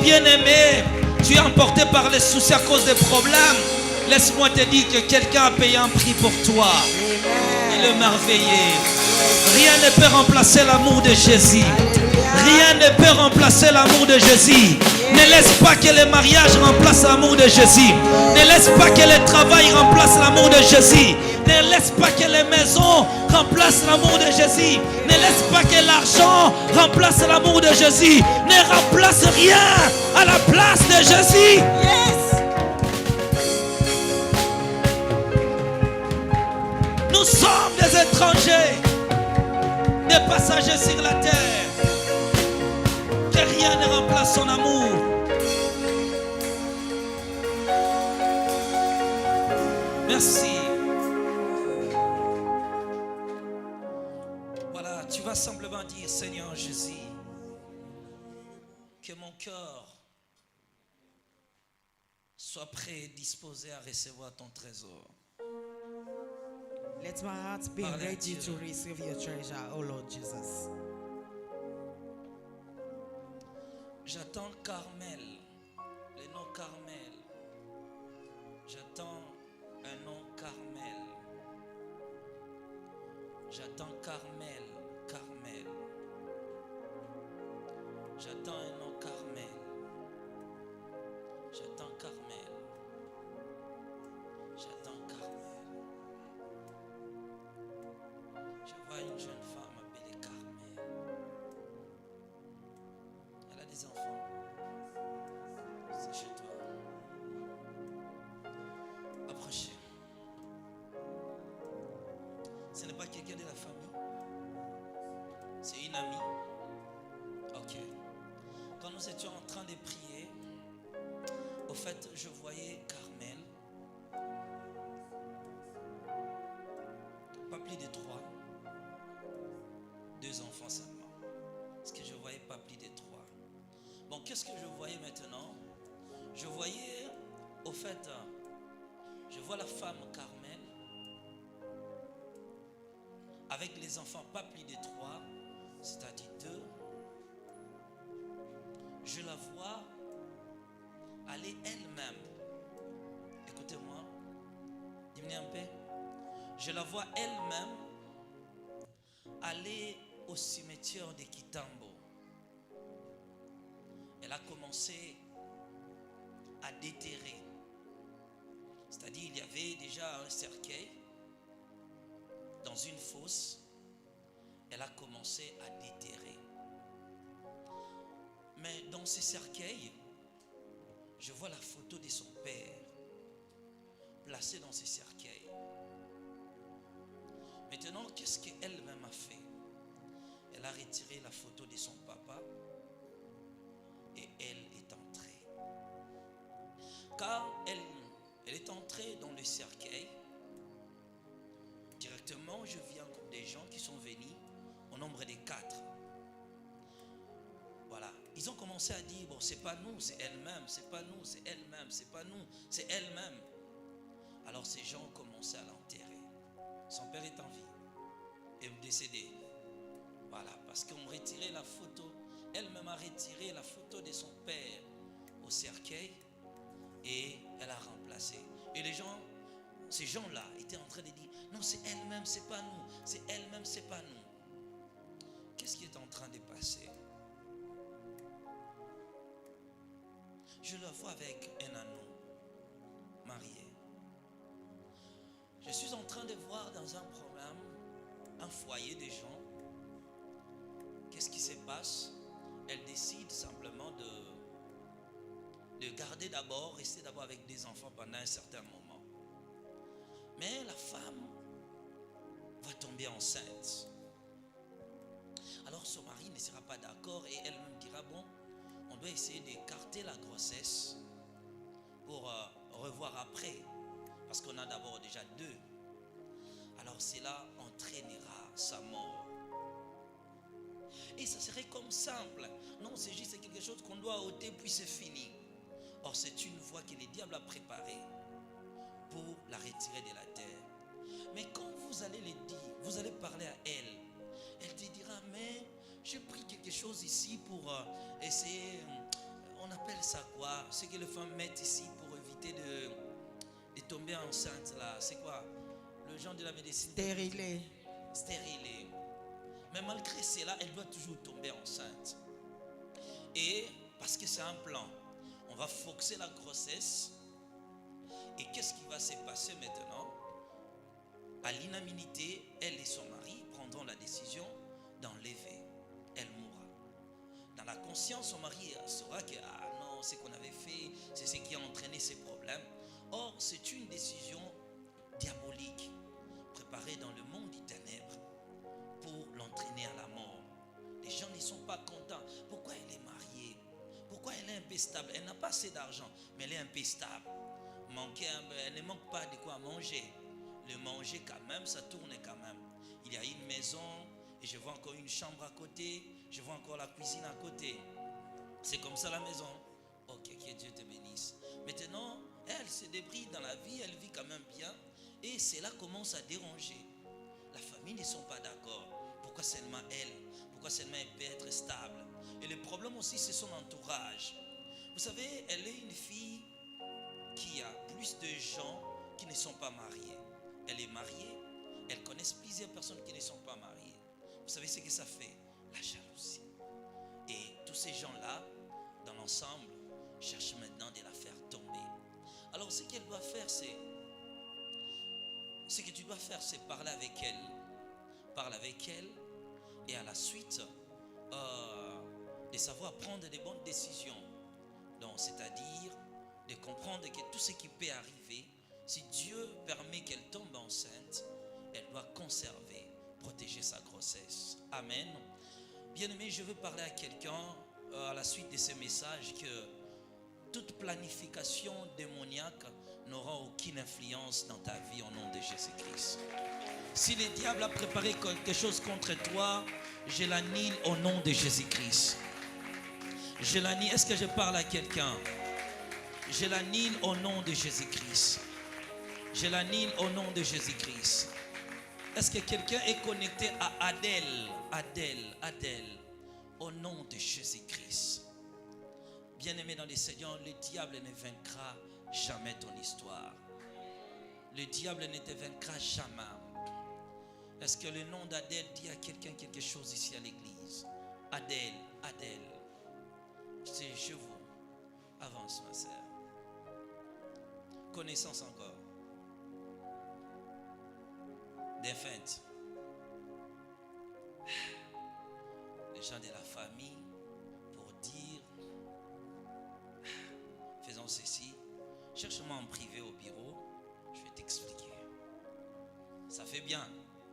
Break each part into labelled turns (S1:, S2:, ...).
S1: Bien-aimé, tu es emporté par les soucis à cause des problèmes. Laisse-moi te dire que quelqu'un a payé un prix pour toi. Il est merveilleux. Rien ne peut remplacer l'amour de Jésus. Rien ne peut remplacer l'amour de Jésus. Ne laisse pas que le mariage remplace l'amour de Jésus. Ne laisse pas que le travail remplace l'amour de Jésus. Ne laisse pas que les maisons remplacent l'amour de Jésus. Ne laisse pas que l'argent remplace l'amour de Jésus. Ne remplace rien à la place de Jésus.
S2: Yes.
S1: Nous sommes des étrangers, des passagers sur la terre. Que rien ne remplace son amour. Merci. Voilà, tu vas simplement dire, Seigneur Jésus, que mon cœur soit prêt et disposé à recevoir ton trésor.
S2: Let my heart be ready to receive your treasure, oh Lord Jesus.
S1: J'attends Carmel, le nom Carmel. J'attends un nom Carmel. J'attends Carmel, Carmel. J'attends un nom Carmel. J'attends Carmel. J'attends Carmel. Je vois une jeune femme appelée Carmel. Elle a des enfants. C'est chez toi. Approchez. Ce n'est pas quelqu'un de la famille. C'est une amie. Ok. Quand nous étions en train de prier, au fait, je voyais Carmel. Pas plus de 3. 2 enfants seulement. Parce que je voyais pas plus de 3. Bon, qu'est-ce que je voyais maintenant? Je voyais, au fait, je vois la femme Carmel avec les enfants pas plus de 3, c'est-à-dire 2. Je la vois aller elle-même. Écoutez-moi, diminuez un peu. Je la vois elle-même aller au cimetière de Kitambo. Elle a commencé à déterrer. C'est-à-dire il y avait déjà un cercueil dans une fosse. Elle a commencé à déterrer. Mais dans ce cercueil, je vois la photo de son père placée dans ce cercueil. Maintenant, qu'est-ce qu'elle-même a fait? Elle a retiré la photo de son papa et elle est entrée. Quand elle est entrée dans le cercueil, directement, je vis un groupe de gens qui sont venus au nombre de 4. Voilà. Ils ont commencé à dire, bon, c'est pas nous, c'est elle-même, c'est pas nous, c'est elle-même, c'est pas nous, c'est elle-même. Alors ces gens ont commencé à l'enterrer. Son père est en vie et décédé. Voilà, parce qu'on retirait la photo. Elle-même a retiré la photo de son père au cercueil et elle a remplacé. Et les gens, ces gens-là étaient en train de dire, non, c'est elle-même, c'est pas nous, c'est elle-même, c'est pas nous. Qu'est-ce qui est en train de passer? Je la vois avec un anneau marié. Je suis en train de voir dans un programme un foyer de gens. Qu'est-ce qui se passe? Elle décide simplement de garder d'abord, rester d'abord avec des enfants pendant un certain moment. Mais la femme va tomber enceinte. Alors son mari ne sera pas d'accord et elle-même dira, bon, on doit essayer d'écarter la grossesse pour revoir après. Parce qu'on a d'abord déjà 2. Alors cela entraînera sa mort. Et ça serait comme simple. Non, c'est juste quelque chose qu'on doit ôter puis c'est fini. Or c'est une voie que le diable a préparée pour la retirer de la terre. Mais quand vous allez le dire, vous allez parler à elle. Elle te dira, mais j'ai pris quelque chose ici pour essayer. on appelle ça quoi? Ce que les femmes mettent ici pour éviter de tomber enceinte là. C'est quoi? Le genre de la médecine.
S2: Stérilé.
S1: Stérilé. Mais malgré cela, elle doit toujours tomber enceinte. Et parce que c'est un plan, on va forcer la grossesse. Et qu'est-ce qui va se passer maintenant? À l'unanimité, elle et son mari prendront la décision d'enlever. Elle mourra. Dans la conscience, son mari saura que ah non, ce qu'on avait fait, c'est ce qui a entraîné ces problèmes. Or, c'est une décision diabolique préparée dans le monde des ténèbres pour l'entraîner à la mort. Les gens ne sont pas contents. Pourquoi elle est mariée? Pourquoi elle est un peu stable? Elle n'a pas assez d'argent, mais elle est un peu stable. Elle ne manque pas de quoi manger. Le manger quand même, ça tourne quand même. Il y a une maison et je vois encore une chambre à côté. Je vois encore la cuisine à côté. C'est comme ça la maison. Ok, que Dieu te bénisse. Maintenant, elle se débrouille dans la vie, elle vit quand même bien. Et cela commence à déranger. La famille ne sont pas d'accord. Pourquoi seulement elle? Pourquoi seulement elle peut être stable? Et le problème aussi, c'est son entourage. Vous savez, elle est une fille qui a plus de gens qui ne sont pas mariés. Elle est mariée, elle connaît plusieurs personnes qui ne sont pas mariées. Vous savez ce que ça fait? La jalousie. Et tous ces gens-là, dans l'ensemble, cherchent maintenant de la faire tomber. Alors ce qu'elle doit faire, ce que tu dois faire, c'est parler avec elle. Parle avec elle et à la suite, de savoir prendre des bonnes décisions. Donc, c'est-à-dire de comprendre que tout ce qui peut arriver, si Dieu permet qu'elle tombe enceinte, elle doit conserver, protéger sa grossesse. Amen. Bien-aimé, je veux parler à quelqu'un à la suite de ce message que toute planification démoniaque n'aura aucune influence dans ta vie au nom de Jésus-Christ. Si le diable a préparé quelque chose contre toi, je l'annule au nom de Jésus-Christ. Je l'annule. Est-ce que je parle à quelqu'un? Je l'annule au nom de Jésus-Christ. Je l'annule au nom de Jésus-Christ. Est-ce que quelqu'un est connecté à Adèle, au nom de Jésus-Christ? Bien-aimé dans le Seigneur, le diable ne vaincra jamais ton histoire. Le diable ne te vaincra jamais. Est-ce que le nom d'Adèle dit à quelqu'un quelque chose ici à l'église? Adèle. C'est chez vous. Avance, ma sœur. Connaissance encore. Des fêtes. Les gens de la famille pour dire faisons ceci. Cherche-moi en privé au bureau. Je vais t'expliquer. Ça fait bien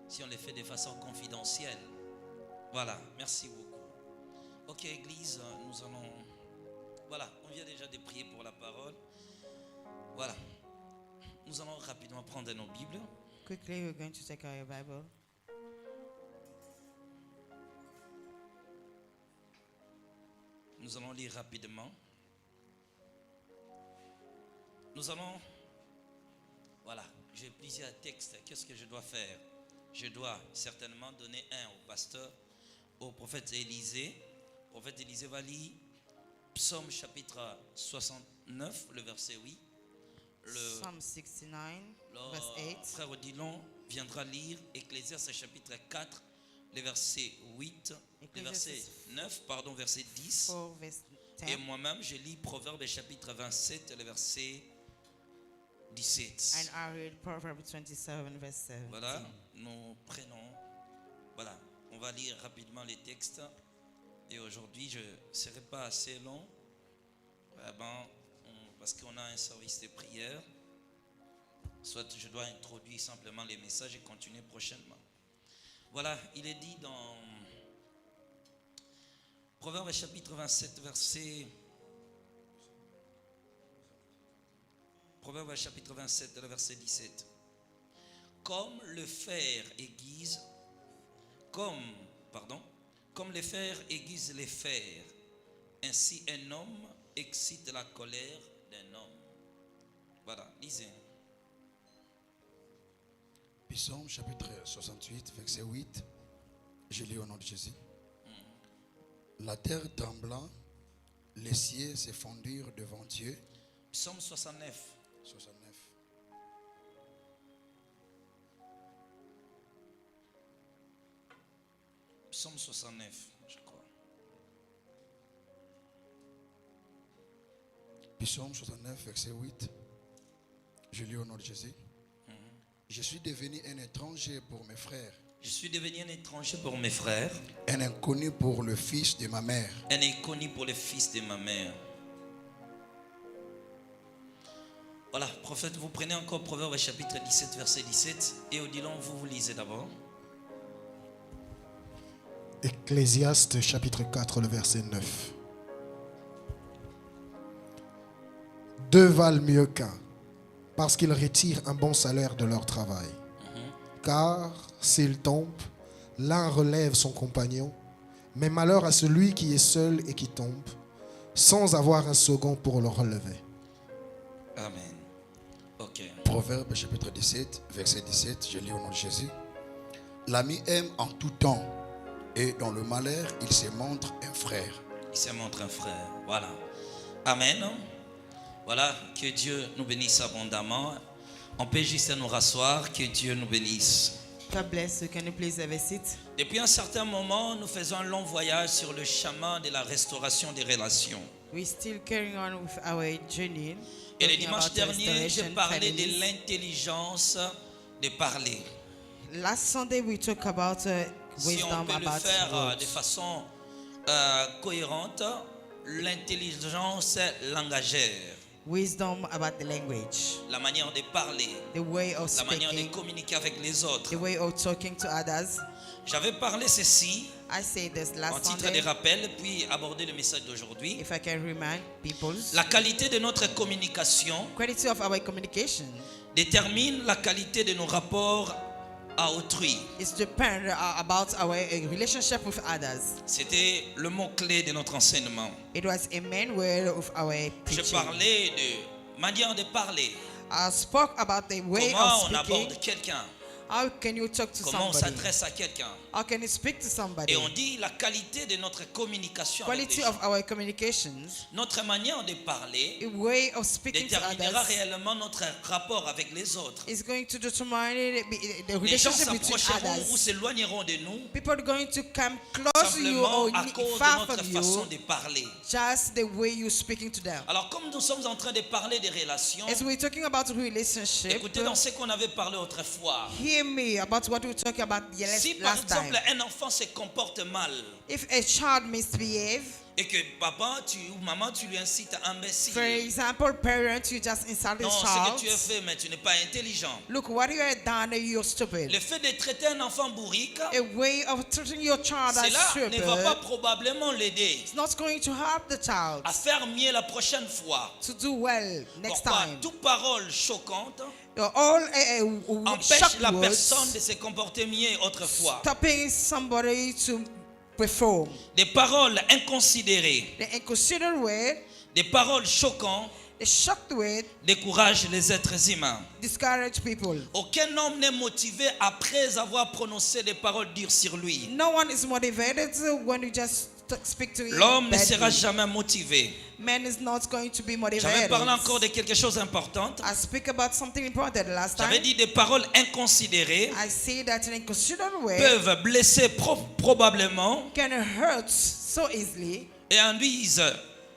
S1: si on les fait de façon confidentielle. Voilà, merci beaucoup. Ok, Église, nous allons... Voilà, on vient déjà de prier pour la parole. Voilà. Nous allons rapidement prendre nos Bibles.
S2: Quickly, we're going to take out your Bible.
S1: Nous allons lire rapidement. Nous allons... Voilà, j'ai plusieurs textes. Qu'est-ce que je dois faire? Je dois certainement donner un au pasteur, au prophète Élisée. Le prophète Élisée va lire Psaume chapitre 69, le verset 8.
S2: Psalm 69, verse 8.
S1: Frère Odilon viendra lire Ecclésiaste chapitre 4, le verset 8, le verset 9, pardon, verset 10.
S2: 4, verse 10.
S1: Et moi-même, je lis Proverbe chapitre 27, le verset 17.
S2: And I read Proverbs 27, verse 7.
S1: Voilà, nous prenons. Voilà, on va lire rapidement les textes. Et aujourd'hui, je ne serai pas assez long. Parce qu'on a un service de prière. Soit je dois introduire simplement les messages et continuer prochainement. Voilà, il est dit dans Proverbe chapitre 27, verset... Proverbe chapitre 27, verset 17. Comme le fer aiguise, comme le fer aiguise les fers, ainsi un homme excite la colère d'un homme. Voilà, lisez.
S3: Psaume chapitre 68, verset 8. Je lis au nom de Jésus. La terre trembla Les cieux se fondirent devant Dieu.
S1: Psaume 69.
S3: 69.
S1: Psaume 69, je crois.
S3: Psaume 69, verset 8. Je lis au nom de Jésus. Je suis devenu un étranger pour mes frères,
S1: Je suis devenu un étranger pour mes frères,
S3: un inconnu pour le fils de ma mère.
S1: un inconnu pour le fils de ma mère. Voilà, prophète, vous prenez encore Proverbe chapitre 17, verset 17, et Odilon, vous lisez d'abord.
S4: Ecclésiaste chapitre 4, le verset 9. Deux valent mieux qu'un, parce qu'ils retirent un bon salaire de leur travail. Car s'ils tombent, l'un relève son compagnon, mais malheur à celui qui est seul et qui tombe, sans avoir un second pour le relever.
S1: Amen. Ok.
S3: Proverbe chapitre 17, verset 17. Je lis au nom de Jésus. L'ami aime en tout temps, et dans le malheur, il se montre un frère.
S1: Il se montre un frère. Voilà. Amen. Voilà, que Dieu nous bénisse abondamment. On peut juste nous rasseoir, que Dieu nous bénisse.
S2: God bless you. Can you please have a seat?
S1: Depuis un certain moment, nous faisons un long voyage sur le chemin de la restauration des relations.
S2: We're still carrying on with our journey.
S1: Et le
S2: talking
S1: dimanche
S2: about
S1: dernier, j'ai
S2: restoration
S1: parlé de
S2: families.
S1: l'intelligence de parler.
S2: Last Sunday we talked about
S1: Si on
S2: wisdom
S1: peut le
S2: about
S1: faire de
S2: words.
S1: façon cohérente, l'intelligence langagère,
S2: Wisdom about the language,
S1: la manière de parler,
S2: the way of
S1: la manière de
S2: speaking,
S1: communiquer avec les autres.
S2: the way of talking to others.
S1: J'avais parlé ceci
S2: I said this
S1: en
S2: last
S1: titre de
S2: Sunday.
S1: rappel, puis aborder le message d'aujourd'hui.
S2: If I can remind people,
S1: La qualité de notre communication
S2: quality of our communication
S1: détermine la qualité de nos rapports à autrui.
S2: is depend about our relationship with others.
S1: C'était le mot-clé de notre enseignement.
S2: It was a main word of our
S1: Je
S2: preaching.
S1: parlais de manière de parler.
S2: I spoke about the way
S1: Comment
S2: of
S1: on
S2: speaking.
S1: aborde quelqu'un.
S2: How can you talk to
S1: Comment on
S2: somebody?
S1: s'adresse à quelqu'un.
S2: How can you speak to somebody?
S1: Et on dit la qualité de notre communication avec
S2: Quality
S1: les gens.
S2: of our communications,
S1: Notre manière de parler
S2: a way of speaking to
S1: déterminera
S2: others,
S1: réellement notre rapport avec les autres.
S2: is going to determine the
S1: Les gens
S2: relationship between
S1: s'approcheront ou
S2: others.
S1: s'éloigneront de nous
S2: People are going to come close to you
S1: simplement
S2: or
S1: à cause de
S2: far
S1: notre
S2: from
S1: façon
S2: you,
S1: de parler.
S2: just the way you're speaking to them.
S1: Alors comme nous sommes en train de parler des relations,
S2: As we're talking about relationship,
S1: écoutez dans ce qu'on avait parlé autrefois.
S2: hear me about what we were talking about
S1: Si par
S2: last time.
S1: exemple un enfant se comporte mal
S2: If a child misbehave,
S1: et que papa ou maman tu lui incites à imbécile,
S2: for example, parent, you just insult the
S1: non, ce
S2: child.
S1: que tu as fait, mais tu n'es pas intelligent.
S2: Look, what you have done, you're stupid.
S1: Le fait de traiter un enfant bourrique,
S2: A way of treating your child as
S1: cela ne va pas
S2: stupid
S1: probablement l'aider
S2: is not going to help the child
S1: à faire mieux la prochaine fois.
S2: to do well next
S1: Pourquoi
S2: time.
S1: toute parole choquante
S2: All
S1: empêche
S2: shock
S1: la
S2: words
S1: personne de se comporter mieux autrefois.
S2: stopping somebody to perform.
S1: Des paroles inconsidérées,
S2: The inconsiderate word,
S1: des paroles choquantes
S2: the shocked word,
S1: découragent les êtres humains.
S2: discourage people.
S1: Aucun homme n'est motivé après avoir prononcé des paroles dures sur lui.
S2: No one is motivated when you just speak to him.
S1: L'homme ne sera
S2: badly.
S1: jamais motivé.
S2: Man is not going to be
S1: J'avais
S2: motivated.
S1: parlé encore de quelque chose d'important.
S2: I speak about something important last
S1: J'avais
S2: time.
S1: dit des paroles inconsidérées
S2: I say that an inconsiderate word
S1: peuvent blesser probablement
S2: can hurt so easily
S1: et induisent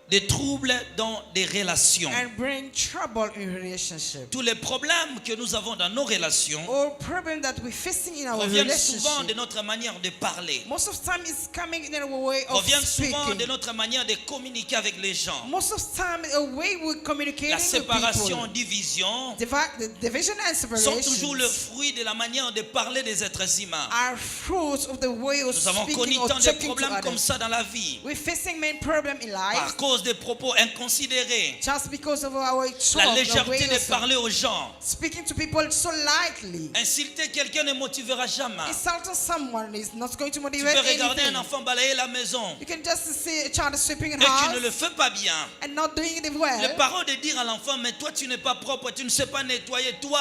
S1: des troubles dans des relations.
S2: and bring trouble in relationship.
S1: Tous les problèmes que nous avons dans nos relations
S2: All problem that we're facing in our
S1: proviennent souvent de
S2: relationship,
S1: notre manière de parler,
S2: most of the time is coming in a way of
S1: proviennent souvent de
S2: speaking.
S1: notre manière de communiquer avec les gens.
S2: Most of the time, the way we communicate
S1: La
S2: with
S1: séparation,
S2: people,
S1: division
S2: the division and
S1: sont toujours le
S2: separation
S1: fruit de la manière de parler des êtres humains.
S2: are fruits of the way of
S1: Nous avons connu
S2: speaking or
S1: tant de
S2: talking to
S1: problèmes comme
S2: others.
S1: ça dans la vie
S2: We're facing main problem in
S1: par
S2: life
S1: cause des propos inconsidérés,
S2: just because of our
S1: la
S2: talk, the
S1: légèreté
S2: way
S1: de
S2: of
S1: parler aux gens.
S2: speaking to people so lightly.
S1: Insulter quelqu'un ne motivera jamais.
S2: Insulting someone is not going to
S1: Tu
S2: motivate
S1: peux regarder
S2: anything.
S1: un enfant balayer la maison
S2: You can just see a child sweeping in
S1: et tu ne
S2: house
S1: le fais pas bien.
S2: and not doing it
S1: Les
S2: well.
S1: paroles de dire à l'enfant, mais toi tu n'es pas propre, tu ne sais pas nettoyer, toi.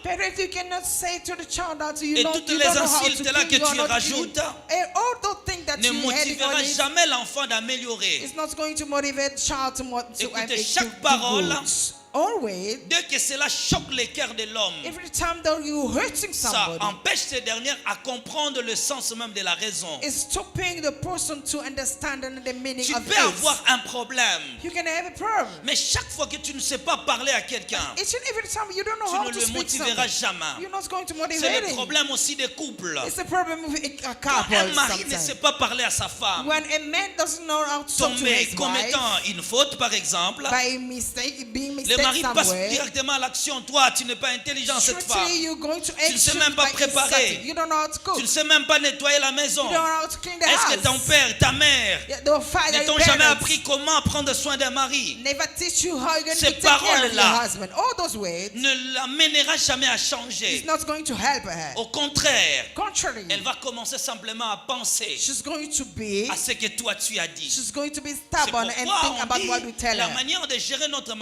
S2: Parents, you cannot say to the child that you
S1: Et
S2: don't,
S1: toutes
S2: you
S1: les
S2: don't know how to
S1: insultes là
S2: clean,
S1: que
S2: you are
S1: tu
S2: not
S1: rajoutes
S2: clean. And all those things that
S1: ne
S2: you had
S1: motivera
S2: on it
S1: jamais l'enfant d'améliorer.
S2: is not not going to motivate child to
S1: Écoutez,
S2: make
S1: chaque
S2: to
S1: parole-
S2: do good. Always,
S1: Dès que cela choque les cœurs de l'homme,
S2: every time that you're hurting
S1: ça
S2: somebody,
S1: empêche ces dernières à comprendre le sens même de la raison.
S2: it's stopping the person to understand the meaning
S1: Tu
S2: of
S1: peux avoir
S2: it.
S1: un problème,
S2: You can have a problem.
S1: mais chaque fois que tu ne sais pas parler à quelqu'un,
S2: Each and every time you don't know
S1: tu
S2: how
S1: ne
S2: to
S1: le
S2: speak
S1: motiveras
S2: something,
S1: jamais.
S2: you're not going to
S1: C'est
S2: motivate
S1: le
S2: him.
S1: problème aussi des couples.
S2: It's a problem with a
S1: Quand
S2: couple
S1: un mari ne sait
S2: sometimes.
S1: pas parler à sa femme,
S2: When a man doesn't know how to talk to
S1: tomber
S2: his
S1: commettant
S2: wife,
S1: une faute par exemple,
S2: by mistake, being
S1: le
S2: mistaken
S1: mari passe
S2: somewhere,
S1: directement à l'action. Toi, tu n'es pas intelligent, cette femme.
S2: strictly you're going to
S1: ne sais
S2: action
S1: même pas
S2: by
S1: préparer.
S2: insulting. You don't know how to cook.
S1: Tu ne sais même pas nettoyer la maison.
S2: You don't know how to clean the
S1: Est-ce que ton
S2: house.
S1: père, ta mère
S2: The father,
S1: ne t'ont
S2: your
S1: jamais
S2: parents
S1: appris comment prendre soin d'un mari?
S2: never teach you how you're going to
S1: Ces
S2: take care of your
S1: paroles-là
S2: husband. All those words
S1: Ne l'amènera jamais à changer.
S2: is not going to help her.
S1: Au contraire,
S2: Contrary,
S1: elle va commencer simplement à penser
S2: she's going to be
S1: à ce que toi tu as dit.
S2: she's going to be
S1: C'est
S2: stubborn and
S1: pourquoi
S2: think
S1: on
S2: about what we
S1: dit
S2: tell
S1: la
S2: her.
S1: manière de gérer notre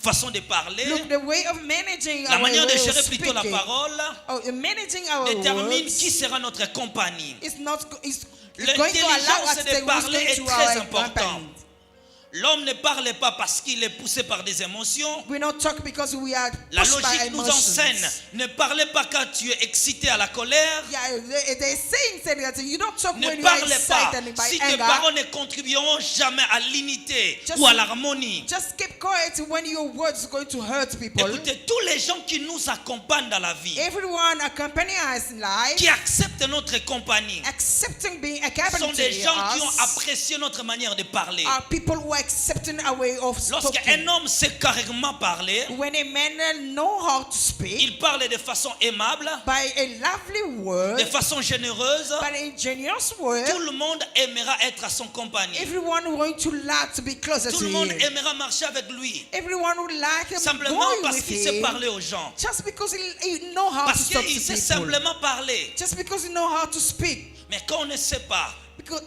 S1: façon de parler,
S2: Look, the way of managing
S1: la
S2: our
S1: manière de
S2: way of
S1: gérer plutôt la
S2: speaking,
S1: parole
S2: managing our
S1: détermine
S2: words
S1: qui sera notre compagnie.
S2: is not is going to allow
S1: L'intelligence
S2: us to
S1: de
S2: say who's
S1: parler
S2: going
S1: est
S2: to
S1: très
S2: our
S1: importante.
S2: company.
S1: L'homme ne parle pas parce qu'il est poussé par des émotions.
S2: We don't talk because we are
S1: La
S2: pushed by
S1: logique nous
S2: emotions.
S1: enseigne, ne parlez pas quand tu es excité à la colère.
S2: Yeah, they're saying that you don't talk
S1: Ne
S2: when you are
S1: parlez pas
S2: excited by
S1: si tes
S2: anger.
S1: paroles ne contribueront jamais à l'unité
S2: Just-
S1: ou à l'harmonie.
S2: Just keep quiet when your words are going to hurt people.
S1: Écoutez, tous les gens qui nous accompagnent dans la vie,
S2: Everyone accompanying us in life,
S1: qui acceptent notre compagnie,
S2: accepting being
S1: sont
S2: accompanied
S1: des gens qui ont
S2: us,
S1: apprécié notre manière de parler.
S2: are people who are accepting our way of
S1: Lorsqu'un
S2: talking.
S1: homme sait carrément parler,
S2: When a man know how to speak
S1: il parle de façon aimable,
S2: by a lovely word,
S1: de façon généreuse.
S2: by a generous word,
S1: Tout le monde aimera être à son compagnie.
S2: everyone going to like to be closer
S1: Tout
S2: to
S1: le monde
S2: him.
S1: aimera marcher avec lui.
S2: Everyone would like him
S1: Simplement
S2: going
S1: parce
S2: with
S1: qu'il sait
S2: him.
S1: parler aux gens.
S2: Just because he know how
S1: Parce
S2: to talk
S1: qu'il
S2: to
S1: sait
S2: people.
S1: simplement parler.
S2: Just because he know how to speak.
S1: Mais quand on ne sait pas,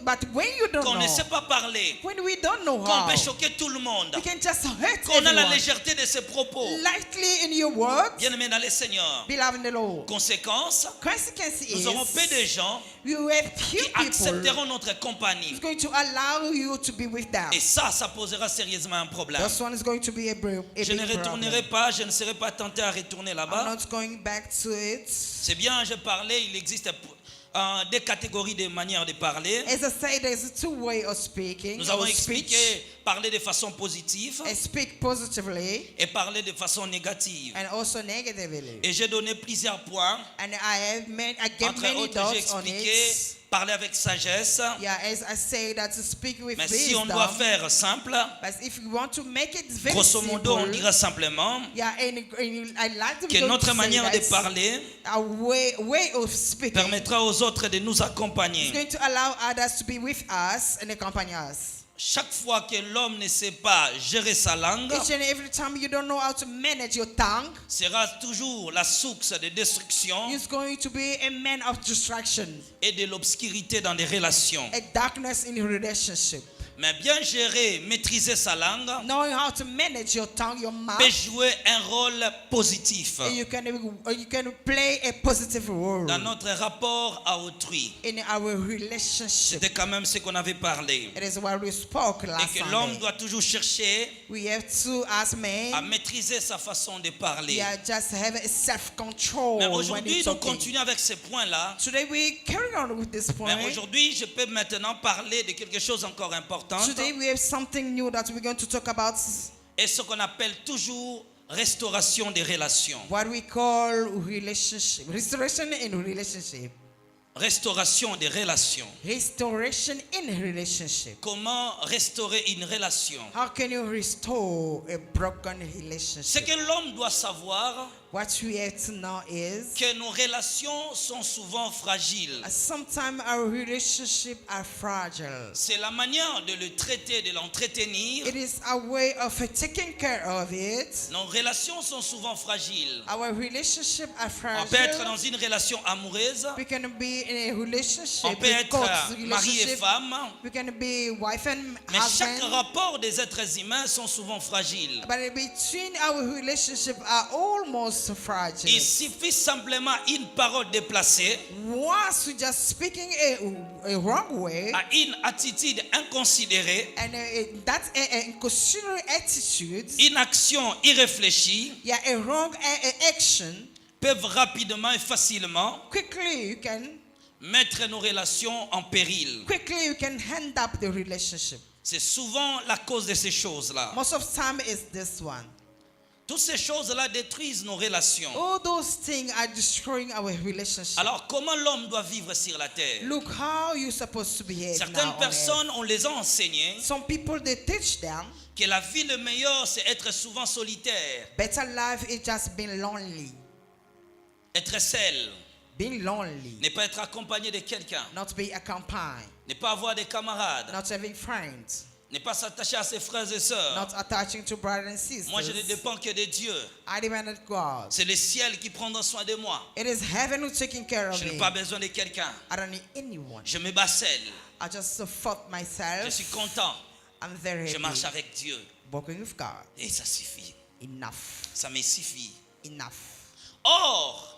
S2: But when you don't
S1: qu'on ne
S2: know,
S1: sait pas parler,
S2: when we don't know
S1: qu'on
S2: how,
S1: peut choquer tout le monde,
S2: we can just hurt
S1: qu'on a la
S2: everyone.
S1: légèreté de ses propos.
S2: Lightly in your words,
S1: Bien aimé dans le Seigneur.
S2: beloved in the Lord.
S1: Conséquence,
S2: Consequence
S1: nous
S2: is,
S1: aurons peu de gens
S2: you have few
S1: qui
S2: people
S1: accepteront notre compagnie.
S2: who's going to allow you to be with them.
S1: Et ça posera sérieusement un problème.
S2: This one is going to be a
S1: Je
S2: big
S1: ne retournerai
S2: problem.
S1: pas, je ne serai pas tenté à retourner
S2: I'm
S1: là-bas.
S2: not going back to it.
S1: C'est bien, je parlais, il existe des catégories de manières de parler.
S2: As I say, there's two ways of speaking.
S1: Nous avons
S2: or speech.
S1: expliqué parler de façon positive
S2: I speak positively
S1: et parler de façon négative.
S2: and also negatively.
S1: Et j'ai donné plusieurs points.
S2: And I gave
S1: Entre
S2: many
S1: autres, j'ai
S2: dots on
S1: expliqué
S2: it.
S1: parler avec sagesse.
S2: Yeah, as I say that to speak with
S1: Mais si on doit
S2: wisdom.
S1: faire simple,
S2: But if you want to make it very
S1: grosso modo, on
S2: simple,
S1: dira simplement
S2: yeah, and I like to
S1: que
S2: go
S1: notre
S2: to say
S1: manière de
S2: that
S1: parler
S2: a way of speaking
S1: permettra aux autres de nous
S2: is
S1: accompagner.
S2: going to allow others to be with us and accompany us.
S1: Chaque fois que l'homme ne sait pas gérer sa langue,
S2: Each and every time you don't know how to manage your tongue,
S1: sera toujours la source de destruction
S2: it's going to be a man of distraction,
S1: et de l'obscurité dans les relations.
S2: a darkness in your relationship.
S1: Mais bien gérer, maîtriser sa langue
S2: Knowing how to manage your tongue, your mouth,
S1: peut jouer un rôle positif
S2: and you can play a positive role
S1: dans notre rapport à autrui.
S2: in our relationship.
S1: C'était quand même ce qu'on avait parlé.
S2: It is what we spoke
S1: Et
S2: last
S1: que l'homme
S2: Sunday.
S1: doit toujours chercher
S2: We have to, as
S1: à
S2: men,
S1: maîtriser sa façon de parler.
S2: yeah, just have a self-control
S1: Mais
S2: when
S1: aujourd'hui,
S2: you're
S1: nous
S2: talking.
S1: continuons avec ces points-là.
S2: Today we carry on with this point.
S1: Mais aujourd'hui, je peux maintenant parler de quelque chose encore important.
S2: Today we have something new that we're going to talk about.
S1: Et ce qu'on appelle toujours restauration des relations.
S2: What we call relationship, restoration in relationship,
S1: Restauration des relations.
S2: restoration in relationship.
S1: Comment restaurer une relation?
S2: How can you restore a broken
S1: Ce
S2: relationship?
S1: que l'homme doit savoir,
S2: What we have to know is
S1: que nos relations sont souvent fragiles.
S2: sometimes our relationships are fragile.
S1: C'est la manière de le traiter, de l'entretenir.
S2: It is a way of taking care of it.
S1: Nos relations sont souvent fragiles.
S2: Our relationship are
S1: On peut être
S2: fragile.
S1: dans une relation amoureuse.
S2: We can be in a relationship.
S1: On peut
S2: with
S1: être
S2: God's
S1: mari et
S2: relationship.
S1: femme.
S2: We can be wife and
S1: Mais chaque
S2: husband.
S1: rapport des êtres humains sont souvent fragiles.
S2: But between our relationship are almost so fragile.
S1: Il suffit simplement une parole déplacée,
S2: Once we just speaking a wrong way,
S1: à une attitude inconsidérée,
S2: and that's a inconsiderate attitude,
S1: une action irréfléchie,
S2: yeah, a wrong action,
S1: peuvent rapidement et facilement
S2: quickly you can
S1: mettre nos relations en péril.
S2: end up the relationship.
S1: C'est souvent la cause de ces choses-là.
S2: Most of time is this one.
S1: Toutes ces choses-là détruisent nos relations.
S2: All those things are destroying our relationship.
S1: Alors, comment l'homme doit vivre sur la terre?
S2: Look how you're supposed to behave now
S1: Certaines
S2: on earth.
S1: personnes, on les a enseignées
S2: Some people, they teach them
S1: que la vie le meilleur, c'est être souvent solitaire,
S2: better life is just being lonely.
S1: être seul,
S2: Being lonely.
S1: ne pas être accompagné de quelqu'un,
S2: Not to be accompanied.
S1: ne pas avoir des camarades,
S2: Not having friends.
S1: ne pas s'attacher à ses frères et sœurs.
S2: Not attaching to brothers and sisters.
S1: Moi, je ne dépends que de Dieu.
S2: I depend on God.
S1: C'est le ciel qui prendra soin de moi.
S2: It is heaven who's taking care of
S1: Je
S2: me.
S1: n'ai pas besoin de quelqu'un.
S2: I don't need anyone.
S1: Je me bats seul.
S2: I just support myself.
S1: Je suis content.
S2: I'm very
S1: Je marche
S2: happy.
S1: avec Dieu.
S2: Working with God.
S1: Et ça suffit.
S2: Enough.
S1: Ça me suffit.
S2: Enough.
S1: Or,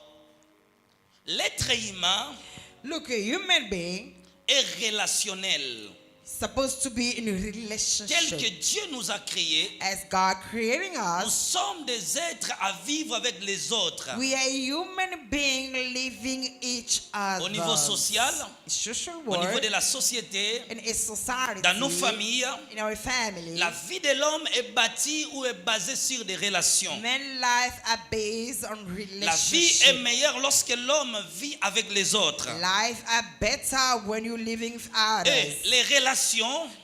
S1: l'être humain
S2: Look, a human being
S1: est relationnel.
S2: supposed to be in a
S1: Tel que
S2: relationship.
S1: Dieu nous a créés,
S2: As God creating
S1: nous
S2: us,
S1: sommes des êtres à vivre avec les autres.
S2: we are human beings living each other.
S1: Au niveau social,
S2: social
S1: au niveau
S2: world,
S1: de la société,
S2: in a society,
S1: dans nos familles,
S2: in our family,
S1: la vie de l'homme est bâtie ou est basée sur des relations.
S2: men's life are based on
S1: La vie est
S2: relationship.
S1: meilleure lorsque l'homme vit avec les autres.
S2: Life are better when you're living with others.
S1: Et les relations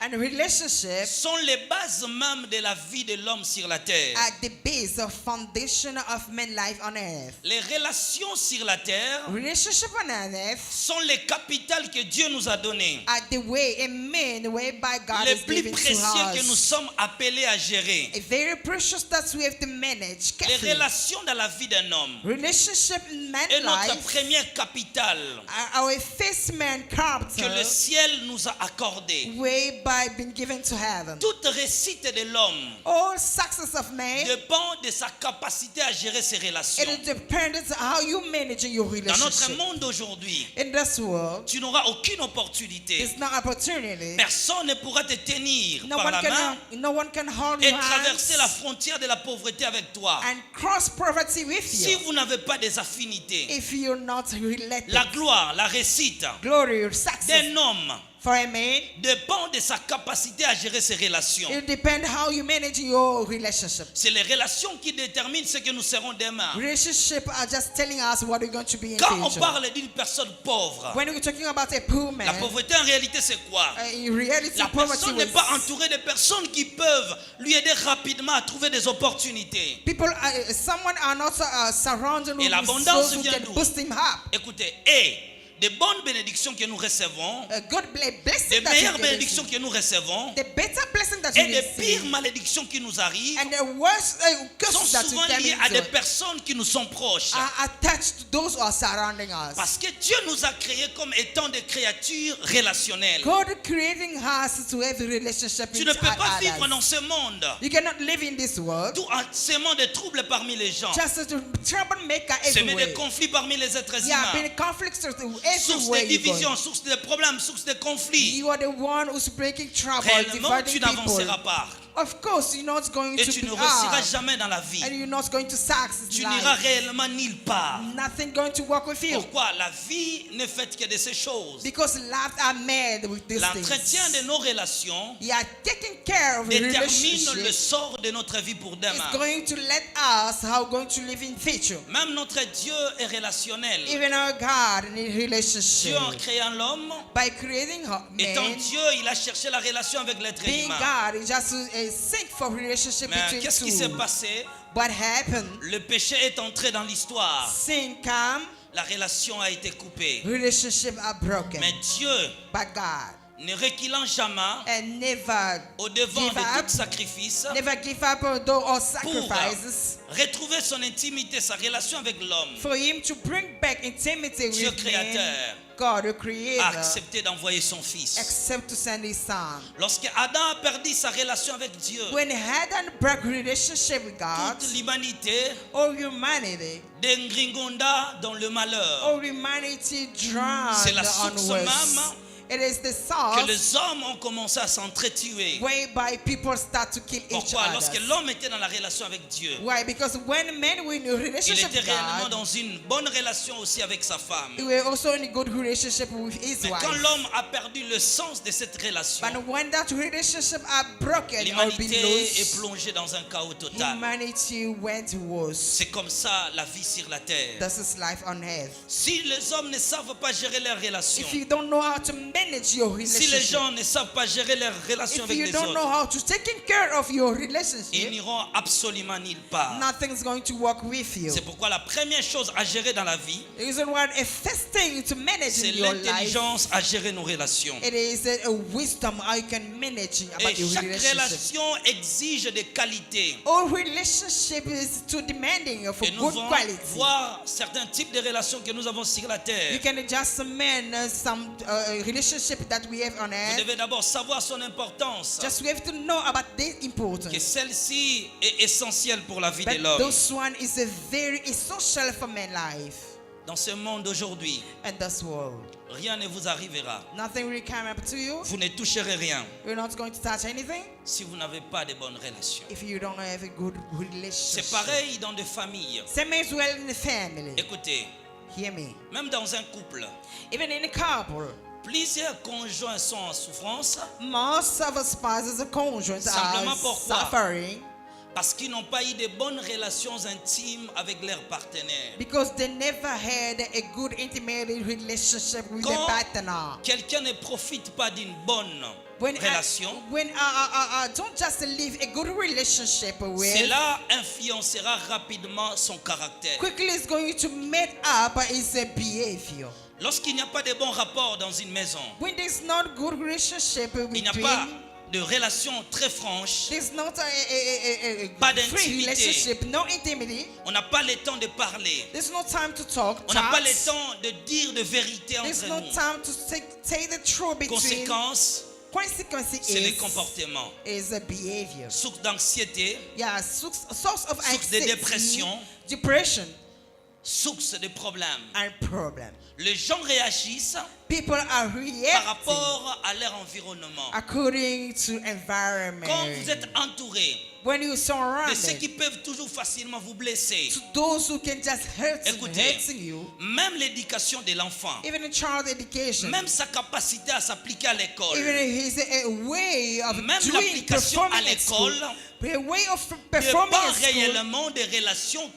S2: And relationships
S1: sont les bases même de la vie de l'homme sur la terre.
S2: are the base of foundation of men's life on earth.
S1: Les relations sur la terre
S2: Relationship on earth
S1: sont les capitales que Dieu nous a données.
S2: are the way a man whereby God
S1: Les
S2: is
S1: plus
S2: giving to
S1: précieux que nous
S2: us.
S1: sommes appelés à gérer.
S2: A very precious that we have to manage
S1: Les
S2: carefully.
S1: relations dans la vie d'un homme
S2: Relationship in man's
S1: est notre
S2: life
S1: première capitale
S2: are our first man
S1: que
S2: character
S1: le ciel nous a accordée.
S2: whereby been given to heaven.
S1: Toute réussite de l'homme
S2: All success of man,
S1: dépend de sa capacité à gérer ses relations.
S2: it is dependent on how you manage your
S1: Dans notre
S2: relationship.
S1: monde aujourd'hui,
S2: In this world,
S1: tu n'auras aucune opportunité.
S2: there's no opportunity.
S1: Personne ne pourra te tenir
S2: No
S1: par
S2: one
S1: la main
S2: no one can hold
S1: et
S2: your
S1: traverser la
S2: hands
S1: frontière de la pauvreté avec toi.
S2: and cross poverty with
S1: Si
S2: you
S1: vous n'avez pas des affinités,
S2: if you're not related.
S1: la gloire, la réussite
S2: Glory or success
S1: d'un homme
S2: for a man,
S1: dépend de sa capacité à gérer ses relations.
S2: it depends how you manage your relationship.
S1: C'est les relations qui déterminent ce que nous serons demain.
S2: Relationship are just telling us what we're going to be in
S1: Quand on
S2: future.
S1: parle d'une personne pauvre,
S2: When we're talking about a poor
S1: la
S2: man,
S1: pauvreté en réalité c'est quoi?
S2: in reality,
S1: La
S2: poverty
S1: personne n'est
S2: was
S1: pas entourée de personnes qui peuvent lui aider rapidement à trouver des opportunités.
S2: people. Someone are not surrounded
S1: Et
S2: with
S1: l'abondance
S2: those who
S1: vient
S2: can
S1: d'où?
S2: boost him up.
S1: Écoutez, et des bonnes bénédictions que nous recevons,
S2: God blessing
S1: des
S2: that
S1: meilleures
S2: you can
S1: bénédictions que nous recevons,
S2: receive. The better blessing that you
S1: et des pires
S2: receive,
S1: malédictions qui nous arrivent
S2: and the worst
S1: sont
S2: curses that you
S1: souvent
S2: can
S1: liées à des
S2: into
S1: personnes qui nous sont proches.
S2: are attached to those who are surrounding us.
S1: Parce que Dieu nous a créés comme étant des créatures relationnelles.
S2: God creating us to have a relationship
S1: Tu
S2: with
S1: ne peux pas vivre
S2: others.
S1: dans ce monde
S2: You cannot live in this world
S1: tout en semant des troubles parmi les gens,
S2: just to troublemaker
S1: semer des
S2: everywhere.
S1: conflits parmi les êtres
S2: Yeah,
S1: humains,
S2: been conflicts
S1: source
S2: everywhere
S1: de
S2: you go.
S1: division, source de problèmes, source de conflits.
S2: You are the one who's breaking trouble,
S1: Réellement, tu
S2: dividing people.
S1: n'avanceras pas.
S2: Of course, you're not going
S1: Et
S2: to
S1: tu
S2: be
S1: ne réussiras
S2: up,
S1: jamais dans la vie.
S2: and you're not going to succeed
S1: Tu
S2: in
S1: n'iras
S2: life.
S1: réellement nulle part.
S2: Nothing going to work with you.
S1: Pourquoi? La vie n'est faite que de ces choses.
S2: Because lives are made with these
S1: L'entretien de
S2: things.
S1: nos relations
S2: You are taking care of the
S1: détermine
S2: relationship.
S1: le sort de notre vie pour
S2: It's
S1: demain.
S2: going to let us how we're going to live in future.
S1: Même notre Dieu est relationnel.
S2: Even our God in a
S1: Dieu
S2: relationship.
S1: en créant l'homme,
S2: By creating
S1: étant
S2: man,
S1: Dieu, il a cherché la relation avec l'être
S2: being
S1: humain.
S2: God, is just seek for relationship
S1: Mais
S2: between
S1: qu'est-ce qui s'est
S2: two.
S1: passé?
S2: What happened?
S1: Le péché est entré dans l'histoire.
S2: Sin come,
S1: La relation a été coupée.
S2: relationship are broken.
S1: Mais Dieu
S2: But God
S1: ne reculant jamais
S2: and never
S1: au devant
S2: give
S1: de
S2: up,
S1: tout sacrifice
S2: never give up on those all
S1: pour
S2: sacrifices,
S1: retrouver son intimité, sa relation avec l'homme.
S2: for him to bring back intimacy
S1: Dieu
S2: with
S1: créateur
S2: man, God the
S1: a
S2: Creator,
S1: accepté d'envoyer son fils.
S2: accept to send his son.
S1: Lorsque Adam a perdu sa relation avec Dieu,
S2: When Adam broke relationship with God,
S1: toute l'humanité
S2: all humanity,
S1: dégringonda dans le malheur.
S2: all humanity drowned
S1: C'est la source
S2: onwards.
S1: même
S2: It is the
S1: Que
S2: source
S1: les hommes ont commencé à s'entretuer.
S2: whereby people start to kill each
S1: Pourquoi? Lorsque
S2: other.
S1: l'homme était dans la relation avec Dieu,
S2: Why? Because when men were in a
S1: il
S2: relationship
S1: était
S2: with
S1: réellement
S2: God,
S1: dans une bonne relation aussi avec sa femme.
S2: they were also in a good relationship with his
S1: Mais quand
S2: wife.
S1: l'homme a perdu le sens de cette relation,
S2: But when that relationship are broken or been
S1: l'humanité est
S2: lost,
S1: plongée dans un chaos total.
S2: humanity went worse.
S1: C'est comme ça la vie sur la terre.
S2: This is life on earth.
S1: Si les hommes ne savent pas gérer leurs relations,
S2: If you don't know how to manage your
S1: si les
S2: relationship,
S1: gens ne savent pas gérer leurs relations
S2: if
S1: avec
S2: you
S1: les
S2: don't know
S1: autres,
S2: how to take care of your
S1: ils
S2: relationship,
S1: n'iront absolument nulle part.
S2: nothing's going to work with you.
S1: C'est pourquoi la première chose à gérer dans la vie,
S2: The reason why a first thing to manage
S1: c'est
S2: in your life,
S1: l'intelligence à gérer nos relations.
S2: it is a wisdom how you can manage about
S1: Et
S2: your
S1: chaque
S2: relationship.
S1: relation exige des qualités.
S2: All relationship is too demanding of a
S1: Et nous
S2: good
S1: allons
S2: quality.
S1: voir certains types de relations que nous avons sur la
S2: You
S1: terre.
S2: can just amend some relationship that we have on
S1: Vous
S2: earth.
S1: devez d'abord savoir son importance.
S2: Just we have to know about this
S1: Que
S2: importance.
S1: celle-ci est essentielle pour la vie de
S2: But
S1: l'homme.
S2: this one is a very essential for man's life
S1: Dans ce monde d'aujourd'hui,
S2: and this world.
S1: rien ne vous arrivera.
S2: Nothing will come up to you.
S1: Vous ne toucherez rien
S2: You're not going to touch anything
S1: si vous n'avez pas de bonnes relations.
S2: if you don't have a good
S1: C'est
S2: relationship.
S1: pareil dans des familles.
S2: Same as well in the family.
S1: Écoutez,
S2: Hear me.
S1: même dans un couple,
S2: Even in a couple,
S1: plusieurs conjoints sont en souffrance
S2: most of us spouses or conjoints
S1: Simplement
S2: are
S1: pourquoi?
S2: suffering
S1: parce qu'ils n'ont pas eu de bonnes relations intimes avec leurs partenaires.
S2: because they never had a good intimate relationship with their
S1: Quand
S2: partner.
S1: quelqu'un ne profite pas d'une bonne relation,
S2: Don't just live a good relationship with,
S1: cela influencera rapidement son caractère.
S2: quickly is going to make up his behavior.
S1: Lorsqu'il n'y a pas de bons rapports dans une maison,
S2: When there's not good relationship
S1: il n'y a
S2: between,
S1: pas de relation très franche,
S2: there's not
S1: Pas
S2: a free
S1: d'intimité.
S2: relationship, no intimacy.
S1: on n'a pas le temps de parler,
S2: There's no time to talk.
S1: on n'a pas
S2: talks.
S1: le temps de dire de vérité
S2: There's
S1: entre
S2: no
S1: nous.
S2: time to say the truth between.
S1: Conséquence,
S2: Consequence
S1: c'est le
S2: is
S1: comportement.
S2: a behavior.
S1: Source d'anxiété,
S2: Yeah, source of
S1: Source de
S2: anxiety,
S1: dépression.
S2: depression,
S1: source de problèmes.
S2: and problem.
S1: Les gens réagissent
S2: People are
S1: par
S2: reacting
S1: rapport à leur environnement.
S2: according to environment.
S1: Quand vous êtes entouré
S2: When you're
S1: de ceux
S2: surrounded
S1: qui peuvent toujours facilement vous blesser,
S2: to those who can just
S1: écoutez,
S2: hurting you,
S1: même l'éducation de l'enfant,
S2: even in child education,
S1: même sa capacité à s'appliquer à l'école,
S2: even his a way of
S1: même
S2: doing
S1: l'application à
S2: performing at school,
S1: l'école,
S2: a way of
S1: ne
S2: performing
S1: pas
S2: at school
S1: réellement des relations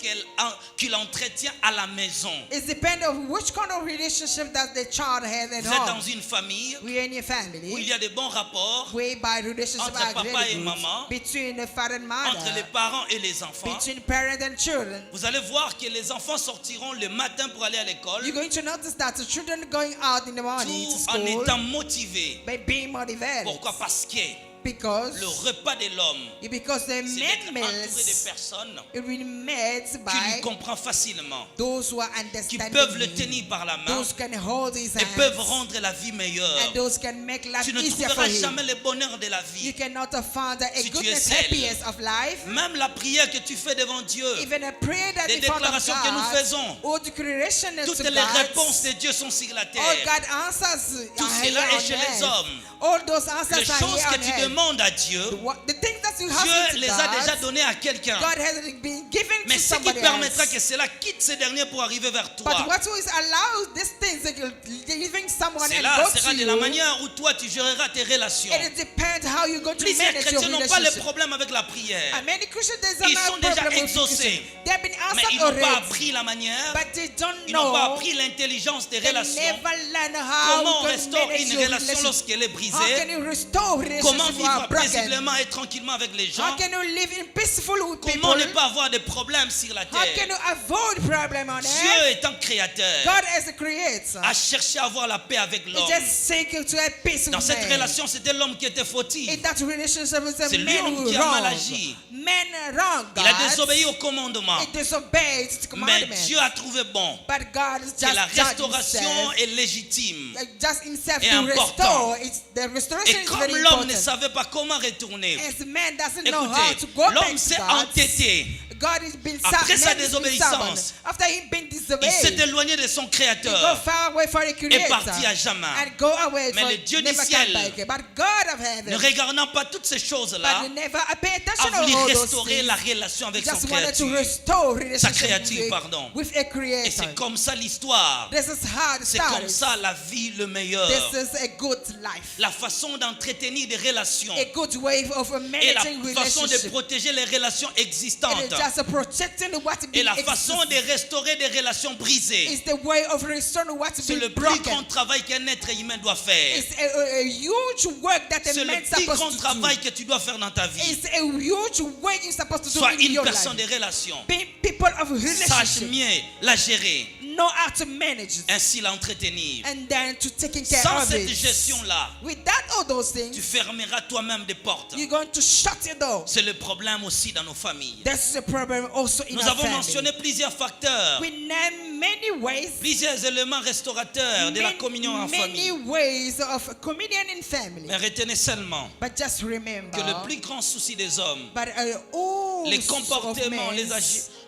S1: qu'il entretient à la maison.
S2: is depend on which kind of relationship that the child has at
S1: Vous êtes dans
S2: home.
S1: une famille
S2: We are in a
S1: où il
S2: family
S1: y a de bons rapports
S2: whereby relationship
S1: entre
S2: are
S1: papa
S2: very
S1: et
S2: good
S1: maman,
S2: between the father and
S1: entre les
S2: mother,
S1: parents et les enfants.
S2: between parents and children.
S1: Vous allez voir que les enfants sortiront le matin pour aller à l'école,
S2: You're going to notice that the children going out in the morning to
S1: tout en
S2: school
S1: étant motivés.
S2: by being motivated.
S1: Pourquoi? Parce que
S2: Because
S1: le repas de l'homme,
S2: the
S1: c'est
S2: main
S1: d'être entouré de
S2: meals
S1: personnes
S2: it will be made
S1: qui lui
S2: by
S1: comprennent facilement,
S2: those who are
S1: qui
S2: understanding
S1: peuvent le
S2: him,
S1: tenir par la main
S2: those can hold his
S1: et peuvent
S2: hands,
S1: rendre la vie meilleure.
S2: and those can make life
S1: Tu ne
S2: easier for
S1: trouveras
S2: him.
S1: jamais le bonheur de la
S2: You
S1: vie.
S2: cannot find a
S1: Si tu es
S2: goodness,
S1: seul.
S2: happiness of life.
S1: Même la prière que tu fais devant Dieu,
S2: Even a prayer that
S1: les
S2: in front of
S1: déclarations que nous
S2: God,
S1: faisons,
S2: or declaration
S1: toutes
S2: to
S1: les
S2: God,
S1: réponses de Dieu sont sur la
S2: all
S1: terre.
S2: God answers
S1: Tout
S2: are
S1: cela
S2: here
S1: est
S2: on
S1: chez les
S2: earth.
S1: hommes.
S2: All those
S1: Les
S2: answers are
S1: choses
S2: here
S1: que
S2: on
S1: tu
S2: earth.
S1: demandes à Dieu,
S2: The things that you have
S1: Dieu
S2: to
S1: les a
S2: God,
S1: déjà donnés à quelqu'un.
S2: God has been given
S1: Mais
S2: to
S1: ce qui
S2: somebody
S1: permettra
S2: else.
S1: que cela quitte ces derniers pour arriver vers
S2: But
S1: toi,
S2: what is allows these things that you're giving someone and
S1: cela
S2: go
S1: sera
S2: to
S1: de la
S2: you,
S1: manière où toi tu géreras tes relations.
S2: it depends how you're going to
S1: Plusieurs
S2: manage your
S1: chrétiens n'ont pas le
S2: relationship.
S1: problème avec la prière,
S2: And many Christians, there's
S1: Ils
S2: a
S1: sont déjà
S2: problem with
S1: exaucés.
S2: Christians. They've been
S1: mais
S2: answered
S1: ils n'ont pas
S2: already,
S1: appris la manière,
S2: but they don't
S1: ils n'ont pas
S2: know.
S1: appris l'intelligence des
S2: They
S1: relations.
S2: never learn how
S1: Comment on
S2: to
S1: restaure
S2: manage
S1: une
S2: your
S1: relation
S2: relationship.
S1: lorsqu'elle est
S2: How
S1: brisée?
S2: can you restore
S1: Comment
S2: relationships who
S1: vivre
S2: are broken?
S1: paisiblement et tranquillement avec avec les gens?
S2: How can you live in peaceful with
S1: Comment
S2: people?
S1: ne pas avoir de problèmes sur la
S2: How can
S1: terre?
S2: you avoid problem on
S1: Dieu
S2: earth?
S1: étant créateur
S2: God as a creator.
S1: a cherché à avoir la paix avec
S2: He
S1: l'homme.
S2: just seeking to have peace
S1: Dans
S2: with
S1: cette
S2: man.
S1: relation, c'était l'homme qui était fautif.
S2: In that relationship with the
S1: C'est lui
S2: man who
S1: qui a mal
S2: wrong.
S1: agi.
S2: Men wrong
S1: Il a
S2: God.
S1: désobéi au commandement.
S2: He disobeyed the
S1: Mais
S2: commandment.
S1: Dieu a trouvé bon
S2: But God is
S1: que
S2: just
S1: la
S2: judged
S1: restauration
S2: himself.
S1: est légitime.
S2: Just himself
S1: est
S2: to
S1: important.
S2: restore. The restoration
S1: Et
S2: is
S1: comme
S2: very
S1: l'homme ne
S2: important.
S1: savait pas comment retourner,
S2: As man doesn't know how to
S1: écoutez,
S2: go back
S1: l'homme
S2: to
S1: s'est
S2: God,
S1: entêté.
S2: God has been
S1: Après sa
S2: man has been
S1: désobéissance,
S2: stubborn. After he been
S1: Il s'est
S2: disobeyed,
S1: éloigné de son
S2: he go
S1: créateur
S2: far away from the
S1: et
S2: creator
S1: parti à jamais.
S2: and go away
S1: Mais
S2: from
S1: le Dieu du
S2: never
S1: ciel,
S2: come back. But God of
S1: Ne
S2: heaven,
S1: regardant pas toutes ces choses-là,
S2: but he never pay
S1: a
S2: attention
S1: voulu
S2: to all those
S1: restaurer
S2: things.
S1: la relation
S2: He
S1: avec son
S2: just wanted to
S1: créature.
S2: restore relationship
S1: créature, pardon.
S2: with a
S1: Et
S2: creator.
S1: c'est comme ça l'histoire.
S2: This is how it
S1: C'est comme
S2: started.
S1: ça la vie, le meilleur.
S2: This is a good life.
S1: La façon d'entretenir des relations
S2: A good way of
S1: et la
S2: managing
S1: façon de
S2: relationship.
S1: protéger les relations
S2: It
S1: existantes
S2: is just protecting what
S1: et
S2: been
S1: la façon de
S2: exists.
S1: restaurer des relations brisées.
S2: It's the way of restoring what's
S1: C'est le
S2: been
S1: plus
S2: broken.
S1: grand travail qu'un être humain doit faire.
S2: It's a huge work that a
S1: C'est le
S2: man's
S1: plus
S2: supposed
S1: grand
S2: to
S1: travail
S2: do.
S1: que tu dois faire dans ta vie.
S2: It's a huge work you're supposed to do
S1: Sois
S2: in
S1: une
S2: your
S1: personne
S2: life.
S1: de relation.
S2: Being people of
S1: Sache
S2: relationship,
S1: mieux la gérer,
S2: know how to manage it,
S1: ainsi l'entretenir.
S2: and then to taking care
S1: Sans
S2: of
S1: cette
S2: it.
S1: gestion-là,
S2: Without all those
S1: tu
S2: things,
S1: fermeras toi-même des portes.
S2: you're going to shut your door.
S1: C'est le problème aussi dans nos familles.
S2: That's the problem also in
S1: Nous
S2: our
S1: avons
S2: family.
S1: mentionné plusieurs facteurs,
S2: We name many ways,
S1: plusieurs éléments restaurateurs de la communion en
S2: many
S1: famille.
S2: ways of communion in family.
S1: Mais retenez seulement
S2: But just remember,
S1: que le plus grand souci des hommes,
S2: but all
S1: les
S2: of
S1: comportements,
S2: men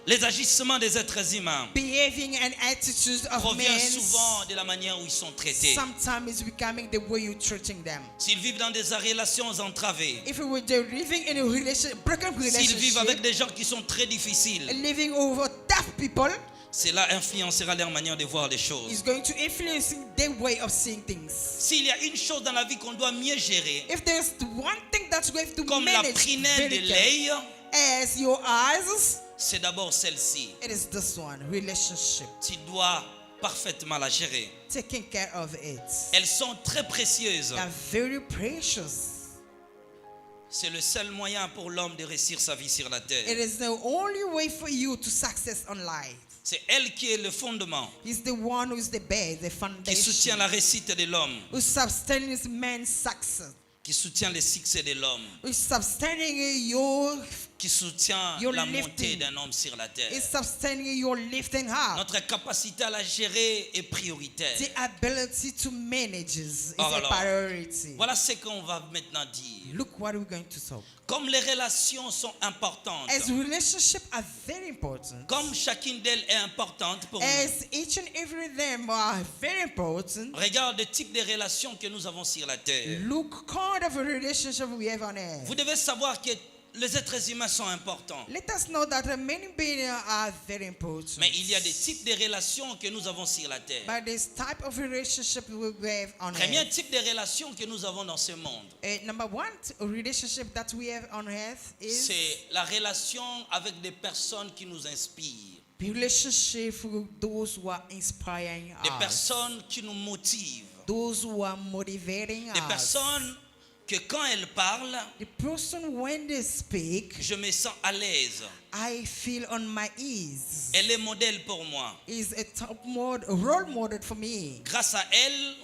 S1: les agissements des êtres humains
S2: behaving and attitudes of
S1: proviennent
S2: men
S1: souvent de la manière où ils sont traités.
S2: sometimes is becoming the way you're treating them.
S1: S'ils vivent dans des relations entravées,
S2: If we were living in a broken
S1: s'ils vivent avec
S2: relationship,
S1: des gens qui sont très difficiles,
S2: living over tough people,
S1: cela influencera leur manière de voir les choses.
S2: is going to influence their way of seeing things.
S1: S'il y a une chose dans la vie qu'on doit mieux gérer,
S2: If there's one thing that's going to
S1: comme la
S2: manage
S1: prunelle de
S2: very
S1: l'œil,
S2: as your eyes,
S1: c'est d'abord celle-ci.
S2: it is this one, relationship.
S1: Tu dois parfaitement la gérer.
S2: Taking care of it.
S1: Elles sont très précieuses.
S2: They are very precious.
S1: C'est le seul moyen pour l'homme de réussir sa vie sur la
S2: It
S1: terre.
S2: is the only way for you to success on life.
S1: C'est elle qui est le fondement,
S2: He's the one who is the base, the
S1: qui soutient
S2: foundation,
S1: la réussite de l'homme,
S2: who sustains man's success,
S1: qui soutient le succès de l'homme,
S2: who is sustaining your,
S1: qui soutient
S2: Your
S1: la
S2: lifting.
S1: montée d'un homme sur la terre.
S2: is sustaining your lifting up.
S1: Notre capacité à la gérer est prioritaire.
S2: The ability to manage is a
S1: Alors,
S2: priority.
S1: voilà ce qu'on va maintenant dire.
S2: Look what we're going to talk.
S1: Comme les relations sont importantes,
S2: As relationships are very important,
S1: comme chacune d'elles est importante pour nous,
S2: as each and every of them are very important,
S1: regarde le type de relations que nous avons sur la terre.
S2: look kind of a relationship we have on earth.
S1: Vous devez savoir que les êtres humains sont importants.
S2: Let us know that many beings are very important.
S1: Mais il y a des types de relations que nous avons sur la terre.
S2: But this type of relationship we have on
S1: Premier
S2: earth.
S1: type de relations que nous avons dans ce monde,
S2: Number one relationship that we have on earth is
S1: c'est la relation avec des personnes qui nous inspirent,
S2: relationship with those who are inspiring
S1: des
S2: us,
S1: personnes qui nous motivent,
S2: those who are motivating
S1: des
S2: us.
S1: personnes que quand elles parlent,
S2: The person when they speak,
S1: je me sens à l'aise.
S2: I feel on my ease.
S1: Elle est modèle pour moi.
S2: Is a top model, a role model for me.
S1: Grâce à elle,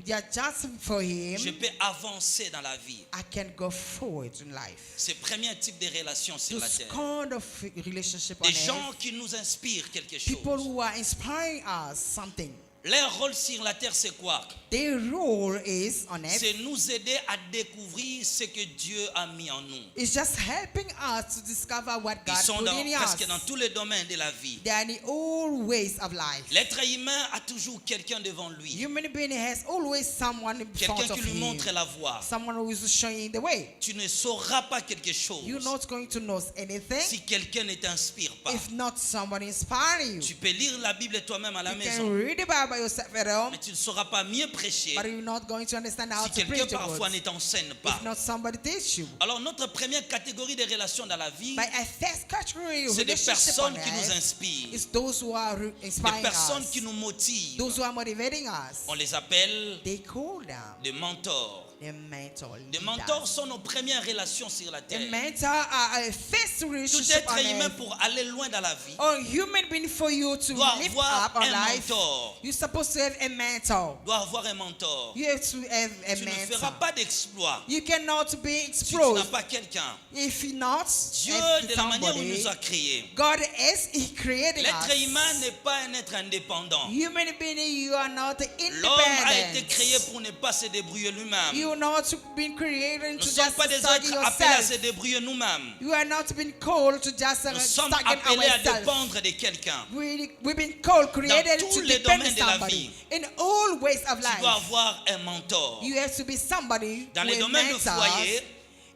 S2: Yeah, just for him,
S1: je peux avancer dans la vie.
S2: I can go forward in life.
S1: C'est le premier type de relation sur la
S2: Those
S1: terre.
S2: kind of relationship on
S1: Des gens
S2: earth,
S1: qui nous inspirent quelque
S2: people
S1: chose.
S2: who are inspiring us something.
S1: Leur rôle sur la terre, c'est quoi?
S2: Their role is on earth
S1: C'est nous aider à découvrir ce que Dieu a mis en nous.
S2: is just helping us to discover what
S1: Ils
S2: God
S1: sont
S2: put in us.
S1: presque dans tous les domaines de la vie.
S2: They are in all ways of life.
S1: L'être humain a toujours quelqu'un devant lui.
S2: Human being has always someone in front
S1: Quelqu'un
S2: of
S1: qui lui
S2: him.
S1: montre la voie.
S2: Someone who is showing the way.
S1: Tu ne sauras pas quelque chose
S2: You're not going to know anything
S1: si quelqu'un ne t'inspire pas.
S2: if not someone inspiring you.
S1: Tu peux lire la Bible toi-même à la
S2: You
S1: maison,
S2: can read the Bible yourself at home,
S1: mais tu ne sauras pas mieux prêcher
S2: but you're not going to understand how
S1: si
S2: to
S1: quelqu'un
S2: preach the
S1: parfois
S2: words.
S1: ne t'enseigne pas.
S2: If not somebody teach you.
S1: Alors notre première catégorie de relations dans la vie,
S2: But a first category
S1: c'est des
S2: relationship on
S1: personnes qui nous
S2: earth
S1: inspirent,
S2: is those who are
S1: des
S2: inspiring
S1: personnes
S2: us.
S1: qui nous motivent.
S2: Those who are motivating us.
S1: On les appelle
S2: They call them
S1: des mentors.
S2: The mentor.
S1: Les
S2: leaders.
S1: mentors sont nos premières relations sur la
S2: The
S1: terre.
S2: mentor are a first
S1: Tout
S2: relationship
S1: être
S2: on
S1: humain
S2: earth.
S1: pour aller loin dans la vie
S2: Or human being for you to
S1: doit
S2: lift
S1: avoir
S2: up on
S1: un
S2: life.
S1: mentor.
S2: You're supposed to have a mentor.
S1: Doit avoir un mentor.
S2: You have to have a
S1: Tu ne
S2: mentor.
S1: feras pas d'exploit
S2: You cannot be
S1: si tu n'as
S2: exposed
S1: pas quelqu'un.
S2: if you not
S1: Dieu,
S2: have
S1: de la manière où il
S2: somebody.
S1: nous a créés,
S2: God is He created
S1: l'être
S2: us.
S1: humain n'est pas un être indépendant.
S2: Human being, you are not
S1: L'homme a été créé
S2: independent.
S1: pour ne pas se débrouiller lui-même.
S2: You are not been created
S1: Nous
S2: to
S1: ne sommes
S2: just
S1: pas des
S2: study
S1: êtres appelés à se
S2: yourself.
S1: débrouiller nous-mêmes.
S2: You are not been called to just
S1: Nous sommes
S2: study
S1: appelés à
S2: ourselves.
S1: dépendre de quelqu'un.
S2: We've been called, created
S1: tous
S2: to
S1: les
S2: depend
S1: domaines
S2: on
S1: de la
S2: somebody.
S1: vie.
S2: In all ways of
S1: Tu dois
S2: life,
S1: avoir un mentor.
S2: you have to be somebody
S1: Dans
S2: who
S1: les
S2: is
S1: domaines de
S2: mentors.
S1: foyer,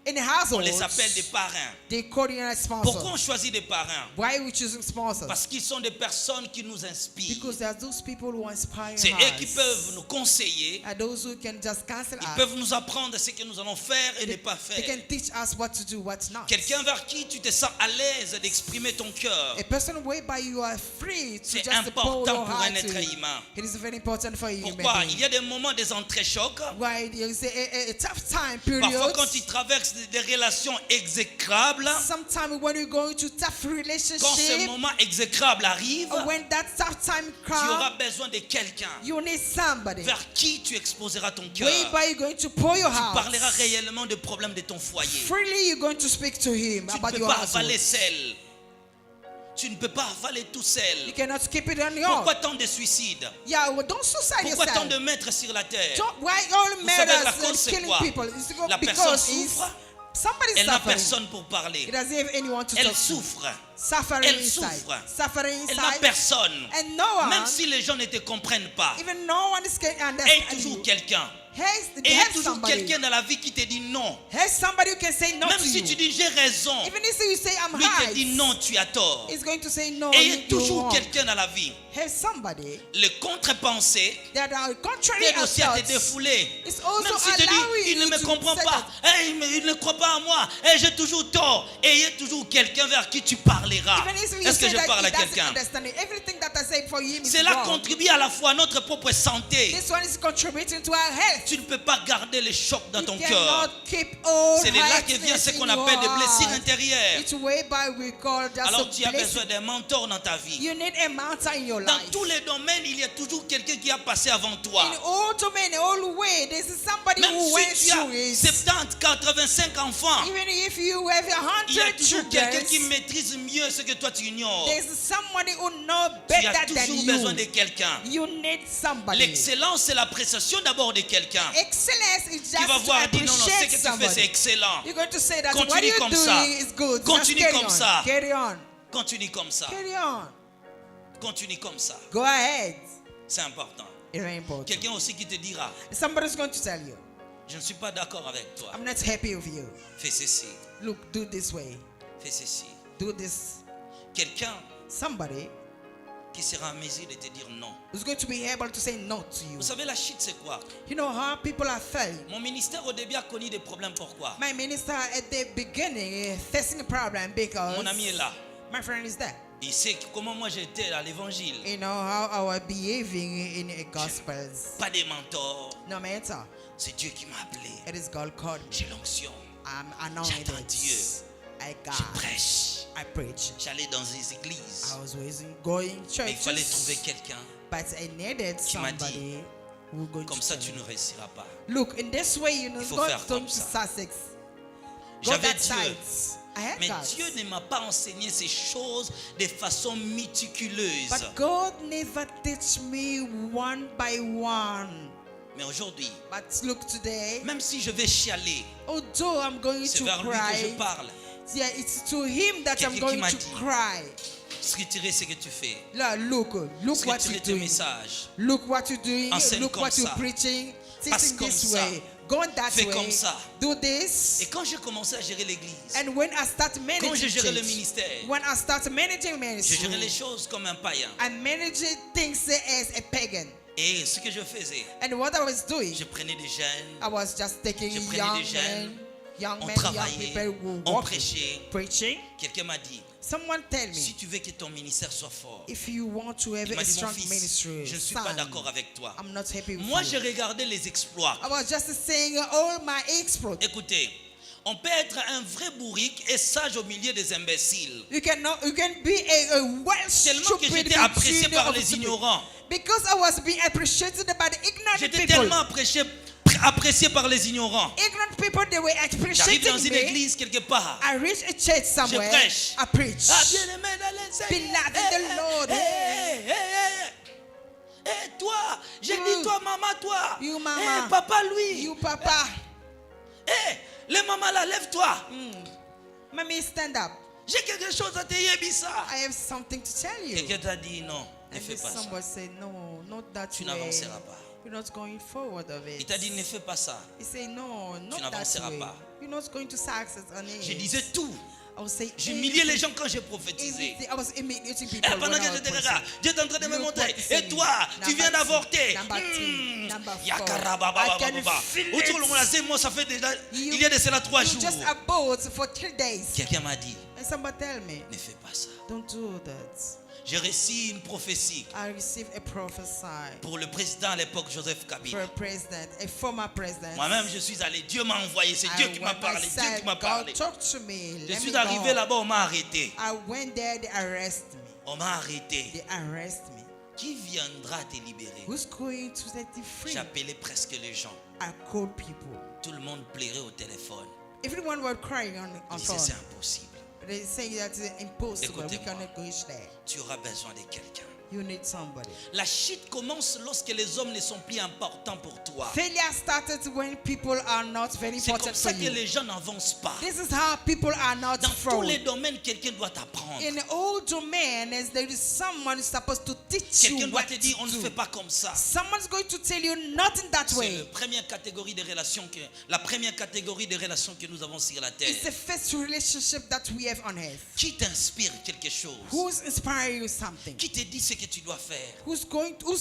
S2: In the
S1: on
S2: household,
S1: les appelle des parrains.
S2: they call you a
S1: Pourquoi
S2: sponsor.
S1: on choisit des parrains?
S2: Why are we choosing sponsors?
S1: Parce qu'ils sont des personnes qui nous inspirent.
S2: Because there are those people who inspire
S1: C'est eux qui
S2: us.
S1: peuvent nous conseiller.
S2: Are those who can just counsel
S1: Ils
S2: us.
S1: peuvent nous apprendre ce que nous allons faire et ne pas
S2: They
S1: faire.
S2: can teach us what to do, what not.
S1: Quelqu'un vers qui tu te sens à l'aise d'exprimer ton cœur.
S2: A person whereby you are free to
S1: C'est
S2: just pour
S1: important
S2: your
S1: pour
S2: heart
S1: un être
S2: to.
S1: humain.
S2: It is very important for you.
S1: Pourquoi? Il y a des moments des entrechocs.
S2: Why there is a tough time
S1: Parfois,
S2: period.
S1: quand tu traverses des relations exécrables,
S2: Sometimes when you're going to tough
S1: quand ce
S2: relationship,
S1: moment exécrable arrive,
S2: when that tough time
S1: tu auras
S2: comes,
S1: besoin de quelqu'un
S2: you need somebody
S1: vers qui tu exposeras ton cœur.
S2: whereby you're going to pour your
S1: Tu
S2: heart.
S1: parleras réellement des problèmes de ton foyer.
S2: Freely you're going to speak to him
S1: Tu ne
S2: about
S1: peux
S2: your
S1: pas
S2: household.
S1: avaler seul. Tu ne peux pas avaler tout
S2: You
S1: seul.
S2: cannot keep it on your
S1: Pourquoi
S2: own.
S1: tant de suicides?
S2: Yeah, well, don't suicide
S1: Pourquoi tant
S2: yourself.
S1: de maîtres sur la terre?
S2: Why all
S1: Vous savez, la
S2: murders
S1: cause,
S2: and
S1: c'est
S2: killing
S1: quoi?
S2: people? It's
S1: La personne
S2: because it's
S1: souffre.
S2: somebody's
S1: Elle n'a
S2: suffering.
S1: personne pour parler.
S2: It doesn't have anyone to
S1: Elle
S2: talk to.
S1: souffre.
S2: Suffering
S1: Elle
S2: inside.
S1: souffre.
S2: Suffering
S1: Elle n'a
S2: inside.
S1: personne.
S2: And no one,
S1: Même si les gens ne te comprennent pas,
S2: even no one is can
S1: il y a
S2: understand
S1: toujours
S2: you.
S1: quelqu'un.
S2: Hey,
S1: Et il y a
S2: have
S1: toujours
S2: somebody.
S1: quelqu'un dans la vie qui te dit non.
S2: Hey, somebody who can say no
S1: Même
S2: to
S1: si
S2: you.
S1: tu dis j'ai raison,
S2: Even if you say I'm
S1: lui te
S2: right,
S1: dit non, tu as tort.
S2: he's going to say no.
S1: Et il y a
S2: you're
S1: toujours
S2: wrong.
S1: quelqu'un dans la vie.
S2: Hey, somebody
S1: Le contre-pensée
S2: that are contrary
S1: t'aide aussi à te
S2: thoughts.
S1: défouler.
S2: It's also
S1: Même si tu
S2: allowing
S1: dis, il ne
S2: you
S1: me
S2: to
S1: comprend
S2: say
S1: pas, il ne croit pas à moi, j'ai toujours tort. Et il y a toujours quelqu'un vers qui tu parleras.
S2: Even if you
S1: Est-ce que
S2: say
S1: je
S2: that
S1: parle à
S2: he doesn't
S1: quelqu'un?
S2: understand it, everything that I say for him is
S1: Cela
S2: wrong.
S1: contribue à la fois à notre propre santé.
S2: This one is contributing to our health.
S1: Tu ne peux pas garder les chocs dans
S2: You
S1: ton
S2: cannot
S1: cœur.
S2: keep all
S1: C'est de là que vient
S2: hardness
S1: ce qu'on
S2: in your
S1: appelle des blessures
S2: heart.
S1: intérieures.
S2: It's whereby we call just
S1: Alors
S2: a
S1: tu as
S2: blessing.
S1: besoin d'un mentor dans ta vie.
S2: You need a mentor in your
S1: Dans
S2: life.
S1: tous les domaines, il y a toujours quelqu'un qui a passé avant toi.
S2: In all domain, all way, there is somebody
S1: Même
S2: who went
S1: si tu as
S2: through it.
S1: 70, 85 enfants,
S2: Even if you have
S1: il y a
S2: 100
S1: toujours quelqu'un qui
S2: children,
S1: maîtrise mieux ce que toi tu ignores.
S2: there's somebody who knows
S1: Tu as
S2: better than
S1: toujours besoin de
S2: you.
S1: quelqu'un.
S2: You need somebody.
S1: L'excellence, c'est l'appréciation d'abord de quelqu'un.
S2: Excellence is
S1: Tu vas
S2: just to
S1: voir, dis non, non, ce que
S2: appreciate
S1: tu fais, c'est
S2: somebody.
S1: excellent.
S2: You're going to say that
S1: Continue
S2: what you're
S1: comme ça.
S2: doing is good.
S1: Continue
S2: Just carry
S1: comme
S2: on.
S1: ça.
S2: Carry on.
S1: Continue comme ça.
S2: Carry on.
S1: Continue comme ça.
S2: Go ahead.
S1: C'est important.
S2: It's very important.
S1: Quelqu'un aussi qui te dira,
S2: Somebody's going to tell you,
S1: je ne suis pas d'accord avec toi.
S2: I'm not happy with you.
S1: Fais ceci.
S2: Look, do this way.
S1: Fais ceci.
S2: Do this.
S1: Quelqu'un
S2: Somebody
S1: qui sera en mesure de te dire non.
S2: who's going to be able to say no to you.
S1: Vous savez, la chute, c'est quoi?
S2: You know how people are failed.
S1: Mon ministère au début a connu des problèmes. Pourquoi?
S2: My minister at the beginning facing a problem because
S1: Mon ami est là.
S2: my friend is there.
S1: Il sait comment moi j'étais à l'évangile.
S2: You know how I was behaving in the Gospels.
S1: Pas de mentor.
S2: No matter.
S1: C'est Dieu qui m'a appelé.
S2: It is God called me.
S1: J'ai l'onction.
S2: I'm anointed.
S1: J'attends Dieu.
S2: I
S1: Je
S2: God.
S1: prêche.
S2: I preach.
S1: J'allais dans les églises.
S2: I was going
S1: Mais il fallait trouver
S2: churches,
S1: quelqu'un.
S2: but I needed
S1: qui m'a dit,
S2: somebody who going
S1: Comme
S2: to
S1: ça,
S2: tell
S1: tu
S2: me.
S1: ne réussiras pas.
S2: Look, in this way, you know,
S1: Il faut
S2: God
S1: faire
S2: told
S1: comme
S2: to
S1: ça.
S2: Sussex. Go
S1: J'avais
S2: that
S1: Dieu.
S2: side. I had
S1: Mais
S2: God.
S1: Dieu ne m'a pas enseigné ces choses de façon méticuleuse.
S2: But God never teach me one by one.
S1: Mais aujourd'hui,
S2: But look today,
S1: même si je vais chialer,
S2: although I'm going
S1: c'est
S2: to
S1: vers lui que je
S2: cry,
S1: parle.
S2: yeah, it's to him that I'm
S1: Quelqu'un qui
S2: going
S1: m'a
S2: to
S1: dit.
S2: cry.
S1: Retirer ce que tu fais.
S2: Look what
S1: Retirer
S2: you're
S1: tes
S2: doing.
S1: messages.
S2: Look what you're doing.
S1: Enseigne
S2: Look
S1: comme
S2: what you're
S1: ça.
S2: preaching.
S1: Passe
S2: Teaching
S1: comme
S2: this
S1: ça.
S2: way. Go that
S1: Fais
S2: way.
S1: comme ça.
S2: Do this.
S1: Et quand j'ai commencé à gérer l'église,
S2: And when I start
S1: quand
S2: managing
S1: j'ai géré le
S2: church,
S1: ministère,
S2: when I start managing
S1: je gérais les
S2: ministry,
S1: choses comme un païen.
S2: I managed things as a pagan.
S1: Et ce que je faisais,
S2: And what I was doing,
S1: je prenais des jeunes,
S2: I was just taking
S1: Je prenais
S2: young
S1: des jeunes.
S2: men, young
S1: on
S2: men, young
S1: travaillait,
S2: people who
S1: on
S2: walk
S1: prêchait.
S2: preaching.
S1: Quelqu'un m'a dit,
S2: Someone tell
S1: si
S2: me,
S1: tu veux que ton ministère soit fort,
S2: if you want to have
S1: il m'a
S2: a
S1: dit, mon
S2: strong
S1: fils,
S2: ministry,
S1: je ne suis pas
S2: son,
S1: d'accord avec toi.
S2: I'm not happy with
S1: Moi,
S2: you.
S1: j'ai regardé les exploits.
S2: I was just saying all my exploits.
S1: Écoutez, on peut être un vrai bourrique et sage au milieu des imbéciles.
S2: You can be a well
S1: Tellement que
S2: stupid
S1: j'étais apprécié
S2: between
S1: par
S2: of
S1: les
S2: stupid.
S1: ignorants.
S2: Because I was being appreciated by the ignorant
S1: J'étais
S2: people.
S1: tellement apprécié par les ignorants.
S2: Ignorant people, they were
S1: J'arrive
S2: appreciating
S1: dans une
S2: me.
S1: église quelque part.
S2: I reach a church somewhere.
S1: prêche.
S2: I preach.
S1: Ah, bien-aimé dans les Seigneur.
S2: Beloved in the Lord.
S1: Toi, j'ai
S2: You.
S1: dit toi, maman, toi.
S2: You, mama.
S1: Papa, lui.
S2: You, Papa.
S1: Les mamans là, lève-toi.
S2: Mommy, stand up.
S1: J'ai quelque chose à te dire, ça.
S2: I have something to tell you.
S1: Quelqu'un t'a dit non, ne
S2: And
S1: fais
S2: then
S1: pas ça.
S2: someone said, no, not that
S1: Tu
S2: way.
S1: n'avanceras pas.
S2: You're not going forward of it.
S1: Il t'a dit ne fais pas ça.
S2: He said, no, not that
S1: n'avanceras
S2: way.
S1: pas.
S2: You're not going to success on it.
S1: Je disais tout.
S2: I would say
S1: J'humiliais les gens quand j'ai prophétisé.
S2: everything. I was humiliating
S1: Et
S2: people.
S1: pendant
S2: when I
S1: que
S2: was
S1: j'étais
S2: preaching.
S1: là, Dieu est en train de me
S2: Look
S1: montrer.
S2: what he's
S1: Et
S2: saying.
S1: toi, tu
S2: Number
S1: viens
S2: two,
S1: d'avorter.
S2: number three, number four.
S1: Yakarababababa.
S2: I can feel
S1: Autour
S2: it.
S1: de moi, c'est moi, ça fait déjà.
S2: You-
S1: Il y a de cela 3
S2: You
S1: jours.
S2: just abode for 3 days.
S1: Quelqu'un m'a dit
S2: And somebody tell me,
S1: ne fais pas ça.
S2: don't do that.
S1: J'ai reçu une prophétie
S2: I received a prophecy
S1: pour le président à l'époque, Joseph
S2: for
S1: Kabila.
S2: a president, a former president.
S1: Moi-même, je suis allé. Dieu m'a envoyé. C'est Dieu qui m'a parlé. Dieu qui m'a parlé.
S2: God talked to me.
S1: Je
S2: Let
S1: suis
S2: me
S1: arrivé
S2: go.
S1: là-bas, on m'a arrêté.
S2: I went there, they arrest me.
S1: On m'a arrêté.
S2: They arrest me.
S1: Qui viendra te libérer?
S2: Who's going to set you free?
S1: J'appelais presque les gens.
S2: I called people.
S1: Tout le monde plairait au téléphone.
S2: Everyone were crying on
S1: Je disais,
S2: phone.
S1: c'est impossible.
S2: They say that it's impossible. We
S1: Écoutez-moi.
S2: cannot go there.
S1: Tu auras besoin de quelqu'un.
S2: You need somebody.
S1: La chute commence lorsque les hommes ne sont plus importants pour toi.
S2: Failure started when people are not very
S1: C'est
S2: important
S1: comme ça
S2: for
S1: que
S2: you.
S1: les gens n'avancent pas.
S2: This is how people are not
S1: Dans tous
S2: forward.
S1: les domaines, quelqu'un doit t'apprendre.
S2: In all domains, there is someone who's supposed to teach
S1: Quelqu'un
S2: you
S1: doit
S2: what
S1: te dire, on
S2: to
S1: ne
S2: do.
S1: fait pas comme ça.
S2: Someone's going to tell you not in that
S1: C'est
S2: way.
S1: la première catégorie de relations que nous avons sur la terre.
S2: It's the first relationship that we have on earth.
S1: Qui t'inspire quelque chose?
S2: Who's inspiring you something?
S1: Qui te dit ce que tu dois faire?
S2: Who's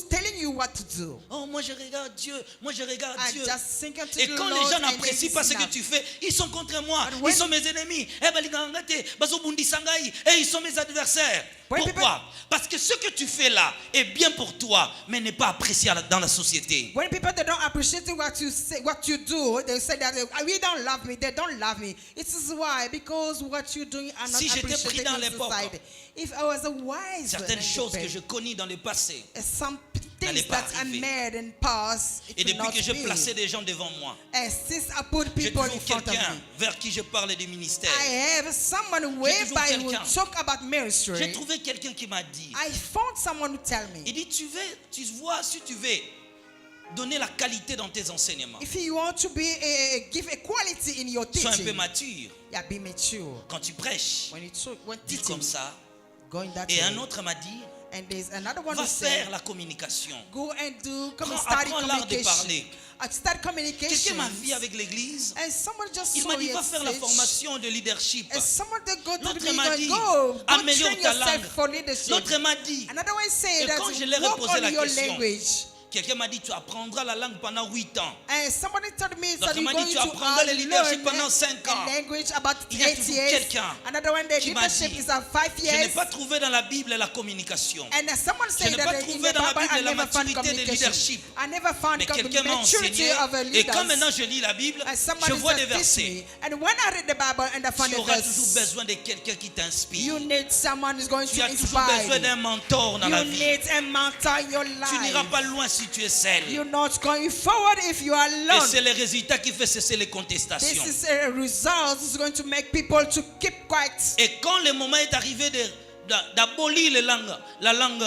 S2: telling you what to do?
S1: Oh, moi je regarde Dieu, moi je regarde
S2: I
S1: Dieu.
S2: just think unto
S1: Et
S2: the
S1: quand
S2: Lord
S1: les gens
S2: and
S1: n'apprécient
S2: they
S1: pas ce
S2: listen
S1: que
S2: up.
S1: tu fais, ils sont contre moi,
S2: But when-
S1: ils sont mes ennemis. Eh ben, liganga te, bazobundisa ngai, et ils sont mes adversaires.
S2: When
S1: Pourquoi? Parce que ce que tu fais là est bien pour toi, mais n'est pas apprécié dans la société.
S2: When people they don't appreciate what you say, what you do, they say that we don't love me. They don't love me. It is why because what you're doing are not
S1: Si j'étais pris
S2: appreciated
S1: dans
S2: in
S1: l'époque,
S2: society. If I was a wise
S1: Certaines choses que
S2: man,
S1: je connais dans le passé,
S2: some
S1: n'allait
S2: things
S1: pas
S2: that I
S1: arriver.
S2: made in past, it
S1: et
S2: will
S1: depuis
S2: not
S1: que je
S2: be.
S1: plaçais des gens devant moi,
S2: And since I put
S1: j'ai
S2: people in
S1: toujours
S2: front of
S1: quelqu'un
S2: me,
S1: vers qui je parle du ministère.
S2: I have someone whereby who
S1: quelqu'un.
S2: talk about
S1: J'ai
S2: ministry.
S1: trouvé quelqu'un qui m'a dit,
S2: I found someone who tell me,
S1: il dit, tu vois, si tu veux donner la qualité dans tes enseignements,
S2: if you want to be give equality in your
S1: sois un peu
S2: teaching,
S1: mature.
S2: yeah, be mature.
S1: Quand tu prêches,
S2: When
S1: dis
S2: teaching,
S1: comme ça.
S2: going that
S1: Et
S2: way.
S1: un autre m'a dit,
S2: And there's another one
S1: va
S2: who said,
S1: faire la communication.
S2: go and do, come and
S1: Apprends
S2: study
S1: l'art de
S2: communication.
S1: parler.
S2: I start communication.
S1: Quelqu'un m'a vu avec l'église.
S2: And someone just
S1: Il
S2: saw
S1: m'a dit,
S2: your
S1: va faire la
S2: message.
S1: formation de leadership.
S2: And someone that go to
S1: L'autre
S2: the
S1: m'a
S2: meeting,
S1: dit,
S2: go
S1: améliore
S2: train
S1: ta
S2: yourself
S1: langue.
S2: for leadership.
S1: L'autre m'a dit,
S2: Another one say
S1: Et
S2: that
S1: quand je leur ai
S2: work
S1: posé
S2: on
S1: la
S2: your
S1: question,
S2: language.
S1: quelqu'un m'a dit, tu apprendras la langue pendant 8 ans.
S2: And somebody told me that
S1: L'autre
S2: you're
S1: m'a
S2: going
S1: dit, tu
S2: to
S1: apprendras le leadership
S2: learn
S1: pendant 5 ans.
S2: a language about
S1: Il y a
S2: 8
S1: toujours
S2: years.
S1: quelqu'un
S2: Another one, the
S1: qui m'a
S2: leadership
S1: dit,
S2: is at 5
S1: Je n'ai
S2: years.
S1: pas trouvé dans la Bible la communication.
S2: And someone
S1: Je
S2: said
S1: n'ai
S2: that
S1: pas
S2: in
S1: trouvé
S2: the
S1: dans la
S2: Bible, I
S1: Bible la
S2: never found
S1: maturité de
S2: communication.
S1: leadership.
S2: I never found
S1: Mais quelqu'un m'a
S2: maturity
S1: enseigné.
S2: of a
S1: Et
S2: leader.
S1: quand maintenant je lis la Bible,
S2: And
S1: je
S2: somebody
S1: vois des
S2: just teach
S1: versets.
S2: me. And when I read the Bible and I found
S1: Tu
S2: the
S1: auras toujours
S2: verse,
S1: besoin de quelqu'un qui t'inspire.
S2: you need someone who's going
S1: Tu
S2: to
S1: as toujours
S2: inspire
S1: besoin
S2: you.
S1: d'un mentor dans la
S2: You
S1: vie.
S2: need a mentor in your
S1: Tu n'iras
S2: life.
S1: pas loin si tu es seul.
S2: You're not going forward if you are
S1: Et
S2: alone.
S1: c'est le résultat qui fait cesser les
S2: This
S1: contestations.
S2: is a result that's going to make people to keep quiet.
S1: Et quand le moment est arrivé d'abolir la langue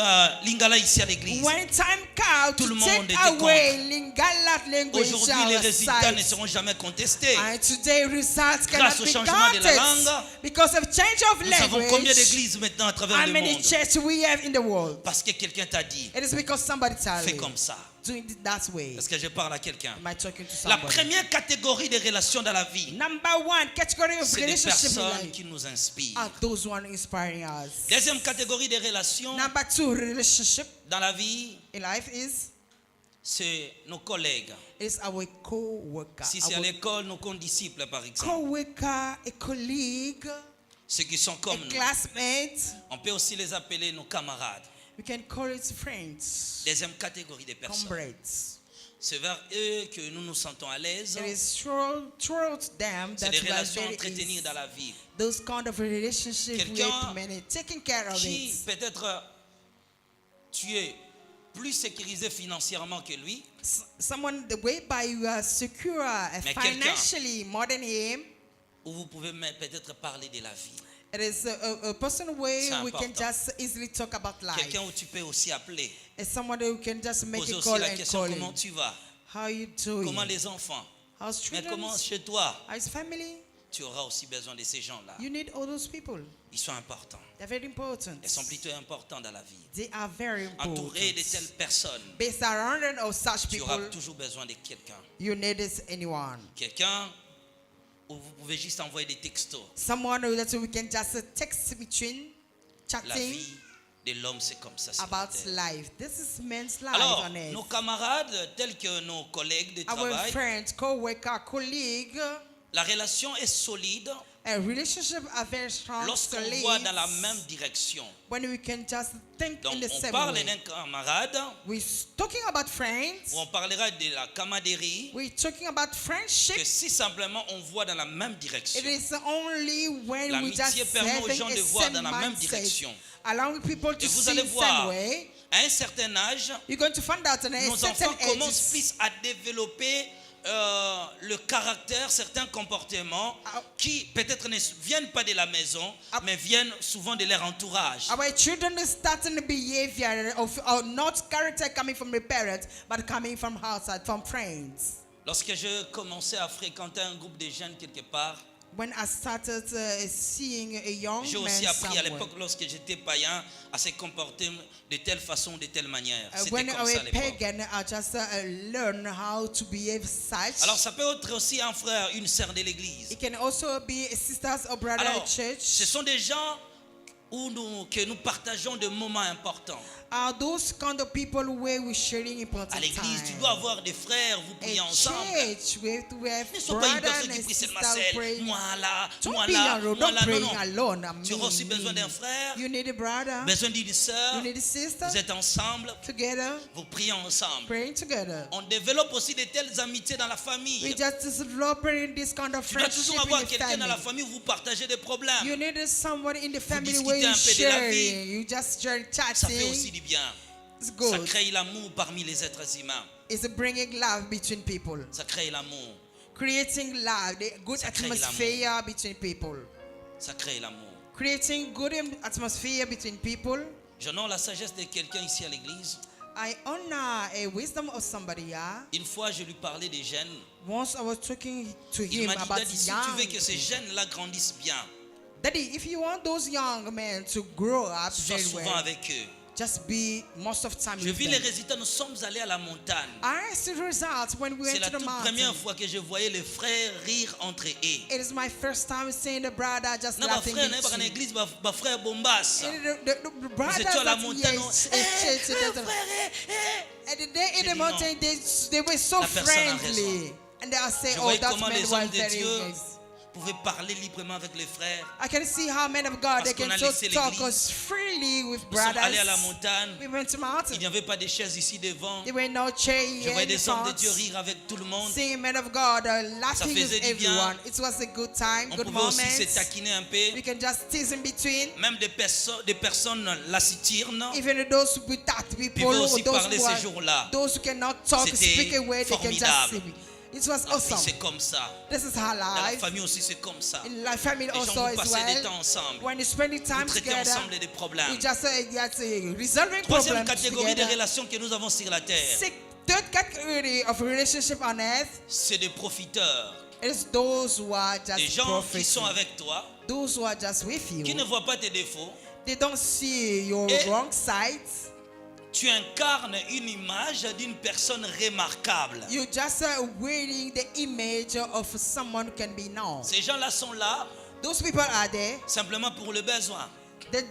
S1: lingala ici à l'église,
S2: When time comes
S1: Tout le
S2: to
S1: monde
S2: take
S1: était
S2: away Lingala language
S1: aujourd'hui les résultats ne
S2: outside.
S1: seront jamais contestés.
S2: And today results
S1: Grâce
S2: cannot
S1: au
S2: be
S1: changement de la
S2: counted
S1: langue,
S2: because of change of
S1: Nous savons combien
S2: language.
S1: d'églises maintenant à travers
S2: How
S1: le
S2: many
S1: monde.
S2: churches we have in the world?
S1: Parce que quelqu'un t'a dit,
S2: It is because somebody told
S1: fais
S2: me
S1: comme ça.
S2: doing it that way.
S1: Parce que je parle à quelqu'un.
S2: Am I talking to
S1: La
S2: somebody?
S1: première catégorie des relations dans la vie,
S2: Number one category of
S1: c'est des
S2: relationship in
S1: personnes
S2: life
S1: qui nous inspirent.
S2: are those one inspiring us.
S1: Deuxième catégorie des relations
S2: Number two relationship
S1: dans la vie,
S2: in life is
S1: c'est nos collègues.
S2: It's our co-worker.
S1: Si c'est à l'école, nos condisciples, par exemple.
S2: Co-worker, a colleague,
S1: Ceux qui sont
S2: a
S1: comme nous.
S2: classmate.
S1: On peut aussi les appeler nos camarades.
S2: We can call it friends,
S1: Deuxième catégorie de personnes.
S2: comrades.
S1: C'est vers eux que nous nous sentons à l'aise.
S2: It is towards them
S1: C'est
S2: that
S1: des
S2: we are
S1: relations à
S2: very
S1: entretenir
S2: easy.
S1: dans la vie.
S2: Those kind of relationships
S1: Quelqu'un
S2: with many, taking care of
S1: Qui
S2: it.
S1: peut-être tu es plus sécurisé financièrement que lui,
S2: Someone, the way by you are secure
S1: Mais
S2: financially more than him,
S1: où vous pouvez même peut-être parler de la vie.
S2: it is a person way
S1: C'est
S2: we can
S1: important.
S2: just easily talk about life.
S1: Quelqu'un où tu peux aussi appeler,
S2: It's someone who can just make
S1: poser
S2: a
S1: aussi
S2: call
S1: la
S2: and
S1: question
S2: call
S1: comment
S2: him.
S1: tu vas,
S2: How you doing?
S1: comment les enfants,
S2: How's
S1: mais
S2: children?
S1: comment chez toi.
S2: How's family?
S1: Tu auras aussi besoin de ces gens-là.
S2: You need all those people.
S1: Ils sont importants.
S2: They're very important.
S1: Ils sont plutôt importants dans la vie.
S2: They are very
S1: Entouré de
S2: important.
S1: telles personnes,
S2: Based around of such
S1: tu auras
S2: people,
S1: toujours besoin de quelqu'un.
S2: you need is anyone.
S1: Quelqu'un où vous pouvez juste envoyer des textos.
S2: Someone who that we can just text between,
S1: La
S2: chatting
S1: vie de l'homme, c'est comme ça. sur la
S2: about
S1: terre.
S2: life. This is man's life
S1: Alors,
S2: on earth.
S1: nos camarades, tels que nos collègues de
S2: Our
S1: travail,
S2: friends, co-worker, colleague,
S1: la relation est solide
S2: a relationship are very strong.
S1: lorsqu'on
S2: solid,
S1: voit dans la même direction.
S2: when we can just think
S1: Donc,
S2: in the
S1: on
S2: same
S1: parle
S2: way.
S1: d'un camarade,
S2: We're talking about friends.
S1: ou on parlera de la camaraderie,
S2: We're talking about friendship.
S1: que si simplement on voit dans la même direction.
S2: It is only when we just
S1: L'amitié permet aux
S2: having
S1: gens
S2: a
S1: de voir
S2: same
S1: dans la même
S2: mindset,
S1: direction.
S2: allowing people to
S1: Et vous
S2: see
S1: allez
S2: the same
S1: voir,
S2: way.
S1: à un certain âge,
S2: You're going to find out at a
S1: nos
S2: certain
S1: enfants commencent
S2: age.
S1: plus à développer le caractère, certains comportements qui peut-être ne viennent pas de la maison, mais viennent souvent de leur entourage.
S2: Our children are starting the behavior of not character coming from the parents, but coming from outside, from friends.
S1: Lorsque je commençais à fréquenter un groupe de jeunes quelque part,
S2: When I started seeing a young
S1: j'ai
S2: man
S1: aussi appris à
S2: somewhere,
S1: l'époque, lorsque j'étais païen, à se comporter de telle façon, de telle manière. C'était
S2: when
S1: comme
S2: I
S1: ça
S2: was
S1: à l'époque.
S2: pagan, I just learn how to behave such.
S1: Alors ça peut être aussi un frère, une sœur de l'église.
S2: It can also be a sisters or brother
S1: Alors,
S2: at church.
S1: ce sont des gens que nous partageons de moments importants.
S2: Are those kind of people where we're sharing important
S1: À l'église, tu
S2: time?
S1: dois avoir des frères, vous priez
S2: At
S1: ensemble.
S2: church, we have to have
S1: Ne sois pas une
S2: brothers
S1: personne
S2: and
S1: qui prie seulement
S2: sisters
S1: seule.
S2: praying.
S1: Moi là,
S2: Don't
S1: moi
S2: be
S1: là,
S2: alone.
S1: moi
S2: Don't
S1: là. Non,
S2: praying
S1: non.
S2: alone.
S1: Tu auras aussi besoin d'un frère,
S2: You need a brother.
S1: besoin d'une sœur.
S2: You need a sister.
S1: Vous êtes ensemble,
S2: Together,
S1: vous priez ensemble.
S2: praying together.
S1: On développe aussi de telles amitiés dans la famille.
S2: We just developing this kind of
S1: Tu dois
S2: friendship
S1: toujours avoir
S2: in the
S1: quelqu'un dans la
S2: family.
S1: famille où vous partagez des problèmes.
S2: You need someone in the family
S1: discutez
S2: where you
S1: un peu de la vie.
S2: sharing. You just share
S1: Ça fait aussi
S2: chatting.
S1: du bien.
S2: It's
S1: Ça
S2: good.
S1: crée l'amour parmi les êtres humains.
S2: It's bringing love between people.
S1: Ça crée l'amour.
S2: Creating love, the good
S1: Ça crée
S2: atmosphere between people.
S1: Ça crée l'amour.
S2: Creating good atmosphere between people.
S1: J'honore la sagesse de quelqu'un ici à l'église.
S2: I honor a wisdom of somebody. Yeah?
S1: Une fois, je lui parlais des jeunes.
S2: Once I was talking to
S1: Il
S2: him
S1: m'a dit,
S2: about
S1: Daddy, si tu veux que ces
S2: young.
S1: jeunes-là grandissent bien,
S2: Daddy, if you want those young men to grow up
S1: sois
S2: very
S1: souvent
S2: well,
S1: avec eux.
S2: just be most of time
S1: Je
S2: with
S1: vis les
S2: them.
S1: résultats. Nous sommes allés à la montagne.
S2: I see the results when we
S1: C'est
S2: went
S1: la
S2: to the
S1: toute
S2: mountain.
S1: première fois que je voyais les frères rire entre eux.
S2: It is my first time seeing the brother just
S1: Non, ma
S2: laughing
S1: frère,
S2: with
S1: n'est pas en
S2: you.
S1: église, ma frère Bombas.
S2: And the brothers
S1: étions à la
S2: that
S1: montagne,
S2: yes,
S1: on-
S2: church,
S1: frère,
S2: and the day in
S1: J'ai
S2: the
S1: dit
S2: mountain, they were so
S1: La personne a
S2: friendly. And they are saying,
S1: Je
S2: oh,
S1: voyais
S2: that
S1: comment
S2: man
S1: les
S2: was
S1: hommes de
S2: very
S1: Dieu
S2: nice.
S1: pouvaient parler librement avec les frères.
S2: I can see how men of God, they
S1: Parce qu'on
S2: can
S1: a
S2: so
S1: laissé
S2: talk
S1: l'église.
S2: us freely with
S1: Nous sommes allés à la
S2: brothers.
S1: montagne.
S2: We went to
S1: Il
S2: mountain.
S1: n'y avait pas de chaises ici devant.
S2: There were no chair
S1: Je
S2: here
S1: voyais
S2: in the
S1: des hommes de
S2: front.
S1: Dieu rire avec tout le monde.
S2: Seeing men of God laughing
S1: faisait
S2: with
S1: du bien.
S2: everyone. It was a good time,
S1: On
S2: good
S1: pouvait aussi se
S2: moment.
S1: taquiner un peu.
S2: We can just tease in between.
S1: Même des personnes lacitirnes.
S2: Even those without people,
S1: pouvaient
S2: or
S1: aussi
S2: those
S1: parler
S2: who
S1: ces
S2: are,
S1: jours-là.
S2: those who cannot talk,
S1: C'était
S2: speak a word, they can just
S1: formidable.
S2: see me. It was
S1: La vie,
S2: awesome.
S1: c'est comme ça.
S2: This is our
S1: Dans la
S2: life.
S1: famille aussi, c'est comme ça.
S2: In la family
S1: Les gens
S2: also
S1: vont
S2: as
S1: passer des temps
S2: well.
S1: ensemble.
S2: When you spend
S1: Vous
S2: time
S1: traitez
S2: together,
S1: ensemble des problèmes.
S2: we just resolving
S1: Troisième
S2: problems
S1: catégorie de
S2: together.
S1: relations que nous avons sur la terre,
S2: Third category of relationship on earth
S1: c'est des profiteurs.
S2: is those who are
S1: Des
S2: just
S1: gens qui
S2: profiting.
S1: sont avec toi,
S2: Those who are just with
S1: qui ne
S2: you.
S1: voient pas tes défauts.
S2: They don't see your
S1: Et-
S2: wrong sides.
S1: Tu incarnes une image d'une personne remarquable.
S2: You just wearing the image of someone who can be known.
S1: Ces gens-là sont là
S2: Those people are there.
S1: simplement pour le besoin.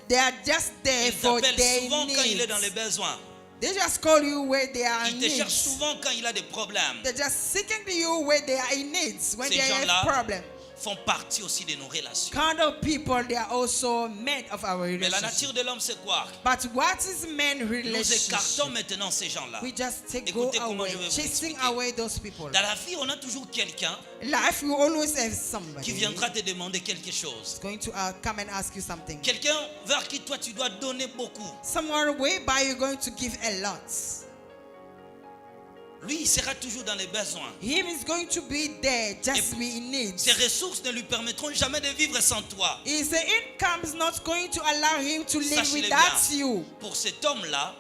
S2: They are just there
S1: Ils
S2: for
S1: t'appellent
S2: their
S1: souvent quand il est
S2: needs.
S1: dans les besoins.
S2: They just call you where they are in
S1: Il te cherche
S2: needs.
S1: souvent quand il a des problèmes.
S2: They're just seeking you where they are in needs, when
S1: Ces
S2: they have
S1: gens-là
S2: problem.
S1: font partie aussi de nos relations.
S2: Kind of people, they are also men of our
S1: Mais la
S2: relationship.
S1: nature de l'homme, c'est quoi?
S2: But what is men
S1: Nous
S2: relationship?
S1: écartons maintenant ces gens-là.
S2: We just take
S1: Écoutez
S2: go
S1: comment
S2: away,
S1: je vais vous
S2: chasing
S1: expliquer.
S2: away those people.
S1: Dans la vie, on a toujours quelqu'un
S2: Life, you always have
S1: qui
S2: somebody
S1: viendra te demander quelque chose.
S2: who's going to come and ask you something.
S1: Quelqu'un vers qui toi tu dois donner beaucoup.
S2: Someone whereby you're going to give a lot.
S1: Lui, il sera toujours dans les besoins.
S2: Him is going to be there, just
S1: Et-
S2: be in need.
S1: Ses ressources ne lui permettront jamais de vivre sans toi.
S2: His income is not going to allow him to live
S1: Sache-le
S2: without
S1: bien.
S2: you.
S1: Pour cet homme-là,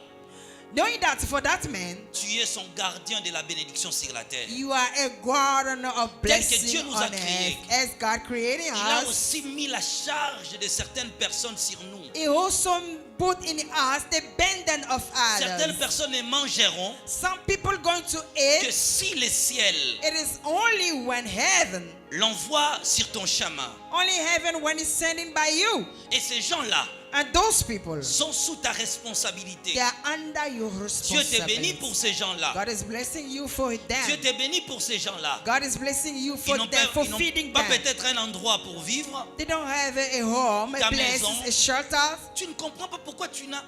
S2: Knowing that for that man,
S1: tu es son gardien de la bénédiction sur la terre.
S2: you are a gardener of
S1: Tel que
S2: blessing
S1: Dieu nous a
S2: on
S1: créés.
S2: earth. As God created
S1: Il a
S2: us,
S1: aussi mis la charge de certaines personnes sur nous.
S2: He also put in us the burden of
S1: Certaines
S2: others.
S1: personnes ne mangeront
S2: Some people going to
S1: que
S2: eat.
S1: si le ciel
S2: It is only when heaven,
S1: l'envoie sur ton chemin.
S2: only heaven when it's sending by you.
S1: Et ces gens-là
S2: And those people,
S1: sont sous ta responsabilité.
S2: they are under your
S1: Dieu te bénit
S2: responsibility.
S1: pour ces gens-là.
S2: God is blessing you for
S1: Dieu
S2: them.
S1: te bénit pour ces gens-là.
S2: God is blessing you
S1: Ils
S2: for
S1: n'ont
S2: them, for
S1: pas,
S2: feeding
S1: pas
S2: them.
S1: peut-être un endroit pour vivre.
S2: They don't have a home,
S1: Ta
S2: a place,
S1: maison.
S2: a shelter.
S1: Tu ne comprends pas pourquoi tu n'as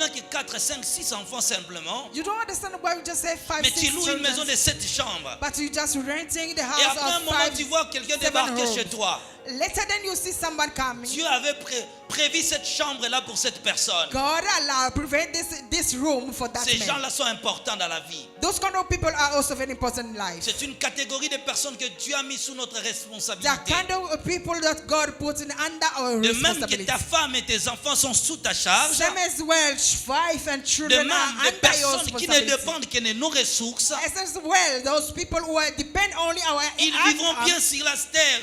S1: que 4, 5, 6 enfants simplement.
S2: You don't understand why you just have 5,
S1: Mais tu
S2: 6
S1: loues une maison
S2: children.
S1: de 7 chambres.
S2: But you just renting the
S1: Et
S2: house
S1: après un
S2: of
S1: moment,
S2: 5,
S1: tu vois quelqu'un
S2: 7
S1: débarquer
S2: rooms.
S1: chez toi.
S2: Later then you see someone coming.
S1: Dieu avait prévu cette chambre-là pour cette personne.
S2: God allowed, prevent this room for that
S1: Ces
S2: man.
S1: gens-là sont importants dans la vie.
S2: Those kind of people are also very important in life.
S1: C'est une catégorie de personnes que Dieu a mis sous notre
S2: The
S1: responsabilité.
S2: kind of people that God put in under our
S1: De même que
S2: responsibility.
S1: ta femme et tes enfants sont sous ta charge,
S2: Same as well, wife and
S1: de
S2: children
S1: même
S2: are
S1: les
S2: under your
S1: personnes qui ne
S2: responsibility.
S1: dépendent que de nos ressources,
S2: As well, those people who are depend only our
S1: ils vivront bien sur la terre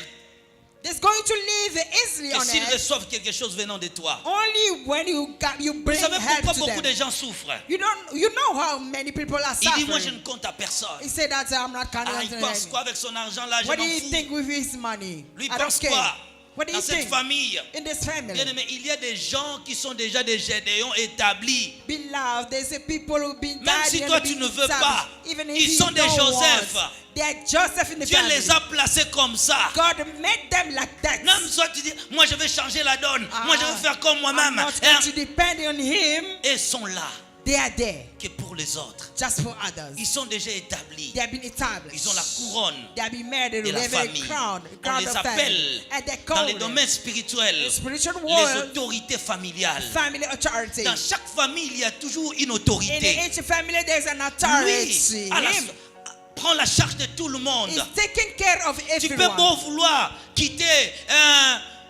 S2: They're going to live easily
S1: que
S2: on
S1: s'ils
S2: earth.
S1: reçoivent quelque chose venant de toi.
S2: Only when you
S1: Vous
S2: bring
S1: savez
S2: help
S1: pourquoi
S2: to
S1: beaucoup
S2: them.
S1: de gens souffrent?
S2: You know how many people are
S1: Il dit, moi je
S2: suffering.
S1: ne compte à personne.
S2: He said that I'm not counting
S1: Ah,
S2: on
S1: il
S2: them.
S1: pense quoi avec son argent là? Je
S2: What do
S1: m'en
S2: you
S1: fous.
S2: think with his money?
S1: Lui
S2: I don't
S1: pense
S2: care.
S1: quoi?
S2: What do
S1: Dans
S2: you
S1: cette
S2: think?
S1: famille,
S2: In this
S1: bien
S2: family,
S1: aimé, il y a des gens qui sont déjà des gédéons établis.
S2: beloved, there's a people who've been
S1: Même si
S2: guardian,
S1: toi,
S2: been
S1: tu ne veux
S2: established.
S1: pas,
S2: Even if
S1: ils
S2: you
S1: sont des
S2: don't
S1: Joseph.
S2: want, they are Joseph in the
S1: Dieu
S2: family.
S1: les a placés comme ça.
S2: God made them like that.
S1: Même soit tu dis, moi je vais changer la donne.
S2: Ah,
S1: Moi je vais faire comme
S2: I'm
S1: moi-même.
S2: not going to depend on him.
S1: Et ils sont là
S2: They are there
S1: que pour les autres.
S2: just for others.
S1: Ils sont déjà établis.
S2: They have been established.
S1: Ils ont la couronne
S2: They have been married.
S1: de
S2: They
S1: la
S2: have a
S1: famille.
S2: crown,
S1: On
S2: crown
S1: les
S2: of
S1: appelle
S2: family. And they
S1: dans
S2: call
S1: les
S2: them
S1: domaines spirituels
S2: the spiritual
S1: les
S2: world
S1: autorités familiales.
S2: family authority.
S1: Dans chaque famille, il y a toujours une
S2: In
S1: autorité.
S2: each family, there's an
S1: Lui
S2: authority.
S1: Him prend la charge de tout le monde.
S2: is taking care of
S1: Tu peux
S2: everyone.
S1: beau vouloir quitter,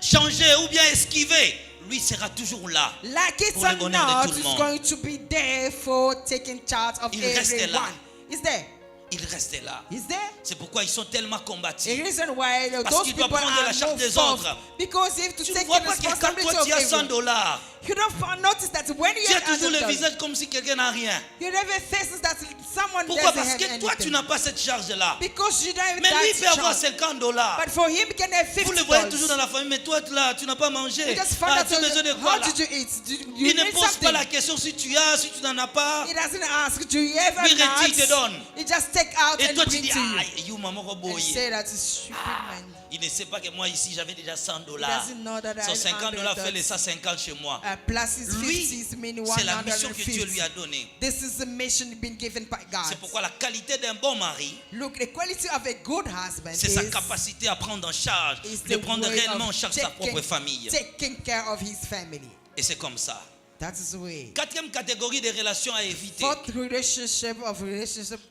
S1: changer ou bien esquiver. Lui sera toujours là.
S2: Like it
S1: pour le
S2: or
S1: bonheur de
S2: not,
S1: tout le
S2: he's
S1: monde.
S2: going to be there for taking charge of
S1: Il reste là.
S2: everyone. He's there.
S1: Il reste là.
S2: He's there.
S1: C'est pourquoi ils sont tellement combattus.
S2: The reason why
S1: Parce
S2: those
S1: qu'il doit
S2: people
S1: prendre la
S2: are
S1: charge
S2: more
S1: des
S2: forced,
S1: autres.
S2: because you have to
S1: Tu ne
S2: take
S1: vois
S2: the
S1: pas que quand
S2: responsibility
S1: toi
S2: of
S1: tu as 100
S2: everyone.
S1: $,
S2: You don't notice that when you
S1: tu as
S2: have
S1: toujours le
S2: $100,
S1: visage comme si quelqu'un n'a rien.
S2: you never faces that someone
S1: Pourquoi?
S2: doesn't
S1: Parce
S2: have
S1: que toi tu
S2: anything.
S1: n'as pas cette charge-là.
S2: Because you don't have
S1: Mais lui il peut
S2: that
S1: avoir
S2: charge.
S1: $50.
S2: But for him, he can have
S1: Vous le voyez toujours
S2: $50.
S1: dans la famille, mais toi là, tu n'as pas mangé.
S2: You just find
S1: Ah,
S2: out
S1: tu as besoin de quoi
S2: how
S1: là?
S2: did you eat? You
S1: Il ne
S2: need
S1: pose pas
S2: something.
S1: la question si tu as, si tu n'en as pas.
S2: He doesn't ask, do you ever
S1: Lui, retire, te donne.
S2: He just take out
S1: Et
S2: and
S1: toi tu
S2: bring
S1: dis,
S2: to you.
S1: ah, you maman
S2: And
S1: roboye.
S2: say that is stupid man.
S1: Il ne sait pas que moi ici j'avais déjà $100.
S2: doesn't know that I
S1: Son
S2: have
S1: $50 fait les
S2: $100.
S1: 150 chez moi.
S2: Plus his
S1: Lui,
S2: 50s mean
S1: c'est la mission que Dieu lui a
S2: 150.
S1: donnée.
S2: This is the mission been given by God.
S1: C'est pourquoi la qualité d'un bon mari,
S2: Look, the quality of a good husband
S1: c'est sa
S2: is
S1: capacité à prendre en charge,
S2: is
S1: de
S2: the
S1: prendre
S2: way
S1: réellement en
S2: of
S1: charge sa propre famille.
S2: taking care of his family.
S1: Et c'est comme ça.
S2: That is the way.
S1: Quatrième catégorie des relations à éviter,
S2: Fourth relationship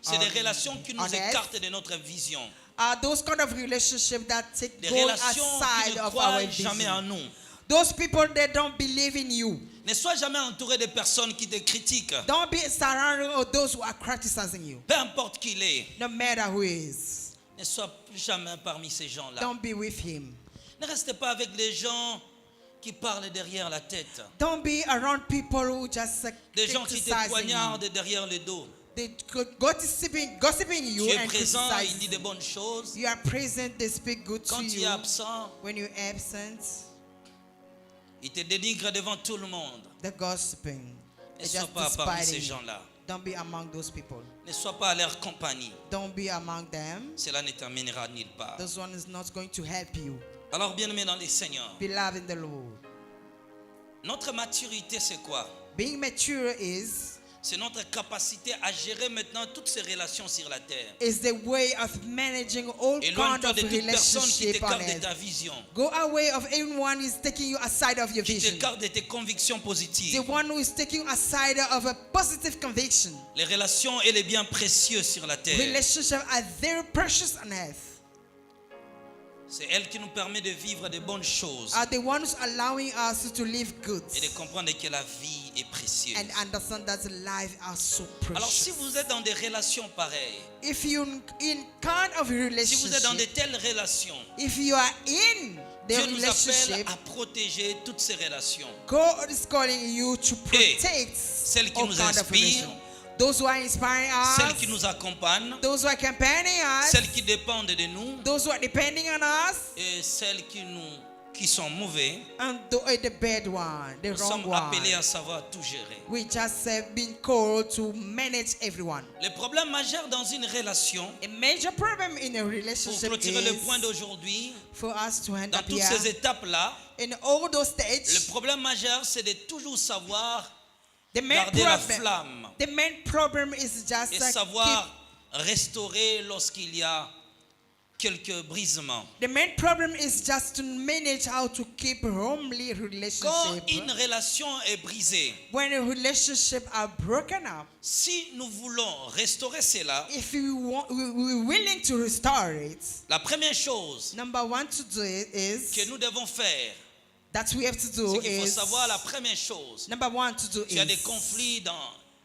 S1: c'est des relations qui nous
S2: on earth
S1: écartent de notre vision.
S2: are those kind of relationships that take
S1: Des
S2: go
S1: relations qui
S2: aside
S1: ne
S2: of our
S1: croient jamais en
S2: vision.
S1: nous.
S2: Those people that don't believe in you.
S1: Ne sois jamais entouré de personnes qui te critiquent.
S2: Don't be surrounded with those who are criticizing you.
S1: Peu importe qui il est,
S2: No matter who is.
S1: ne sois jamais parmi ces gens-là.
S2: Don't be with him.
S1: Ne reste pas avec les gens qui parlent derrière la tête.
S2: Don't be around people who just
S1: Des gens qui te
S2: criticizing you.
S1: poignardent derrière le dos.
S2: They gossiping you
S1: Tu es
S2: and
S1: présent, il
S2: criticizing
S1: dit de
S2: you.
S1: bonnes choses.
S2: You are present, they speak good
S1: Quand
S2: to
S1: tu es
S2: you.
S1: absent,
S2: When you're absent,
S1: il te dénigre devant tout le monde.
S2: the gossiping.
S1: Ne
S2: They
S1: sois
S2: just
S1: pas parmi ces
S2: despiting you.
S1: gens-là.
S2: Don't be among those people.
S1: Ne sois pas à leur compagnie.
S2: Don't be among them.
S1: Cela ne t'amènera nulle part.
S2: This one is not going to help you.
S1: Alors, bien-aimés dans les Seigneurs,
S2: Beloved in the Lord.
S1: notre maturité, c'est quoi?
S2: Being mature
S1: C'est notre capacité à gérer maintenant toutes ces relations sur la terre.
S2: is the way of managing all kind
S1: Éloigne-toi
S2: of
S1: de toute personne qui
S2: relationship on
S1: t'écarte de
S2: earth.
S1: ta vision,
S2: Go away of anyone who is taking you aside of your
S1: qui
S2: vision.
S1: t'écarte de tes convictions
S2: The
S1: positives.
S2: one who is taking you aside of a positive conviction.
S1: Les relations et les biens précieux sur la terre.
S2: Relationships are very precious on earth.
S1: C'est elle qui nous permet de vivre de bonnes choses
S2: Are the ones allowing us to live good
S1: et de comprendre que la vie est précieuse.
S2: and understand that life are so
S1: Alors si
S2: precious.
S1: vous êtes dans des relations pareilles,
S2: If you in kind of
S1: si vous êtes dans de
S2: relationship,
S1: telles relations,
S2: if you are in the
S1: Dieu nous appelle
S2: relationship,
S1: à protéger toutes ces relations.
S2: God is calling you to protect
S1: celles qui
S2: all
S1: nous
S2: kind of
S1: inspirent,
S2: relations. Those who are inspiring
S1: Celles qui
S2: us,
S1: nous accompagnent,
S2: those who are accompanying us,
S1: celles qui dépendent de nous
S2: those who are depending on us,
S1: et celles qui sont mauvais.
S2: and the bad one, the
S1: Nous
S2: wrong
S1: sommes appelés
S2: one.
S1: à savoir tout gérer.
S2: We just have been called to manage everyone.
S1: Le problème majeur dans une relation,
S2: A major problem in a
S1: pour
S2: relationship
S1: clôturer le point
S2: is
S1: d'aujourd'hui,
S2: for us to end
S1: dans
S2: up
S1: toutes
S2: here.
S1: ces étapes-là,
S2: In all those
S1: le
S2: stages,
S1: problème majeur, c'est de toujours savoir
S2: the main
S1: garder la
S2: problem,
S1: flamme
S2: the main problem is just
S1: et
S2: keep,
S1: savoir restaurer lorsqu'il y a quelques brisements.
S2: the main problem is just to manage how to keep homely
S1: Quand
S2: relationship.
S1: une relation est brisée,
S2: When a relationship are broken up,
S1: si nous voulons restaurer cela,
S2: if we're willing to restore it,
S1: la première chose
S2: number one to do it is
S1: que nous devons faire,
S2: that we have to do
S1: c'est qu'il faut
S2: is
S1: savoir la première chose.
S2: number one to do
S1: Tu as des
S2: is
S1: conflits dans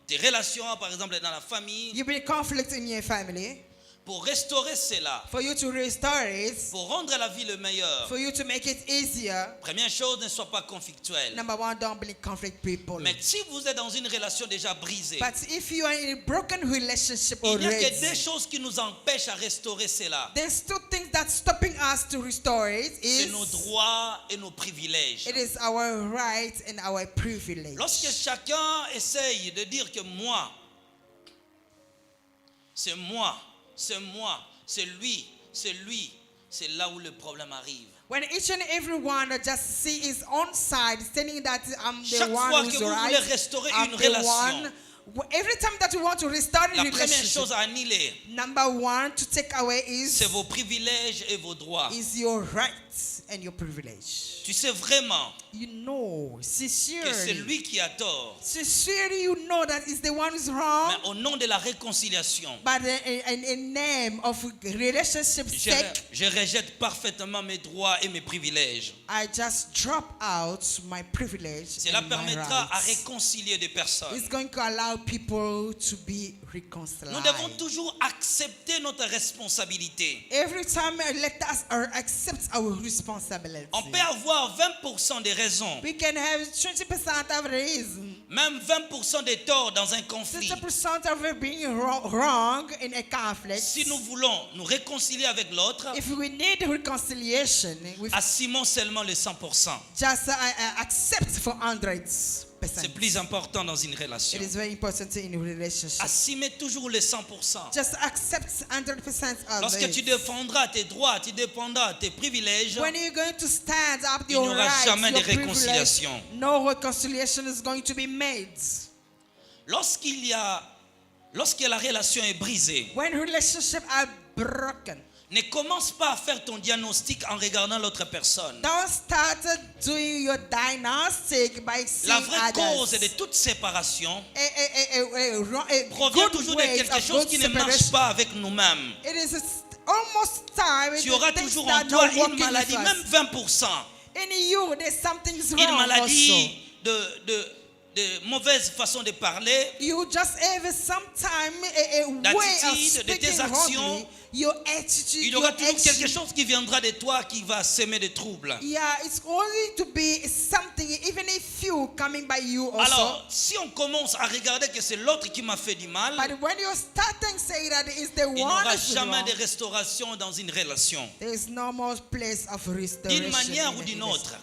S1: tes relations, par exemple dans la famille.
S2: you bring conflict in your family.
S1: Pour restaurer cela,
S2: For you to restore it,
S1: pour rendre la vie le meilleur,
S2: for you to make it easier,
S1: première chose, ne sois pas conflictuel.
S2: number one, don't bring conflict people.
S1: Mais si vous êtes dans une relation déjà brisée,
S2: But if you are in a broken relationship
S1: il n'y a que
S2: already,
S1: deux choses qui nous empêchent à restaurer cela.
S2: there's two things that's stopping us to restore it.
S1: C'est nos droits et nos privilèges.
S2: It is our right and our privilege.
S1: Lorsque chacun essaye de dire que moi, c'est moi, c'est moi, c'est lui, c'est là où le problème arrive.
S2: When each and every one just see his own side, saying that I'm the
S1: Chaque fois
S2: one
S1: que
S2: who's
S1: vous
S2: right,
S1: voulez restaurer
S2: I'm
S1: une
S2: the
S1: relation,
S2: one. Every time that you want to restore a
S1: la première
S2: relationship,
S1: chose à annihiler,
S2: number one to take away
S1: c'est
S2: is
S1: vos privilèges et vos droits.
S2: your rights and your privilege.
S1: Tu sais vraiment
S2: You know,
S1: que c'est
S2: sincerely,
S1: lui qui a tort.
S2: sincerely you know that is the one who's wrong.
S1: Mais au nom de la réconciliation,
S2: But in name of relationship sake,
S1: je rejette parfaitement mes droits et mes privilèges.
S2: I just drop out my privilege
S1: Cela
S2: and my
S1: permettra à
S2: rights.
S1: réconcilier des personnes.
S2: It's going to allow people to be reconciled.
S1: Nous devons toujours accepter notre responsabilité.
S2: Every time let us accept our responsibility.
S1: On peut avoir 20% des raisons,
S2: We can have 20% of reason,
S1: même 20% des torts dans un conflit.
S2: 60% of it being wrong in a conflict.
S1: Si nous voulons nous réconcilier avec l'autre,
S2: If we need reconciliation, we
S1: assumons seulement les 100%.
S2: just accept for 100%.
S1: C'est plus important dans une relation.
S2: It is very important in a relationship.
S1: Assumez toujours les 100%.
S2: Just accept 100% of
S1: Lorsque
S2: it.
S1: tu défendras tes droits, tu défendras tes privilèges,
S2: When you're going to stand up
S1: il
S2: your
S1: n'y aura
S2: rights,
S1: jamais
S2: your
S1: de
S2: privilege,
S1: réconciliation.
S2: no reconciliation is going to be made.
S1: Lorsque la relation est brisée,
S2: When relationships are broken,
S1: ne commence pas à faire ton diagnostic en regardant l'autre personne.
S2: don't start doing your diagnostic by
S1: La
S2: seeing
S1: vraie cause
S2: others.
S1: de toute séparation
S2: A
S1: provient
S2: good
S1: toujours de
S2: ways
S1: quelque
S2: of
S1: chose
S2: good
S1: qui ne marche
S2: separation.
S1: pas avec nous-mêmes.
S2: It is almost time
S1: Tu auras
S2: the things
S1: toujours
S2: that
S1: en toi
S2: not working
S1: une maladie,
S2: with us.
S1: même 20%.
S2: In you, there's something's
S1: Une
S2: wrong
S1: maladie
S2: also.
S1: de mauvaise façon de parler,
S2: You just have sometime a way of
S1: d'attitude, de tes
S2: speaking
S1: actions.
S2: wrongly. Your attitude,
S1: il y aura
S2: your
S1: toujours
S2: action.
S1: quelque chose qui viendra de toi qui va semer des troubles.
S2: Yeah, it's only to be something, even if you coming by you also.
S1: Alors, si on commence à regarder que c'est l'autre qui m'a fait du mal,
S2: But when you're starting say that it's the
S1: il n'y
S2: one
S1: aura
S2: who's
S1: jamais
S2: wrong,
S1: de restauration dans une relation.
S2: there is no more place of restoration.
S1: D'une manière
S2: in
S1: ou
S2: a
S1: d'une
S2: relation.
S1: autre,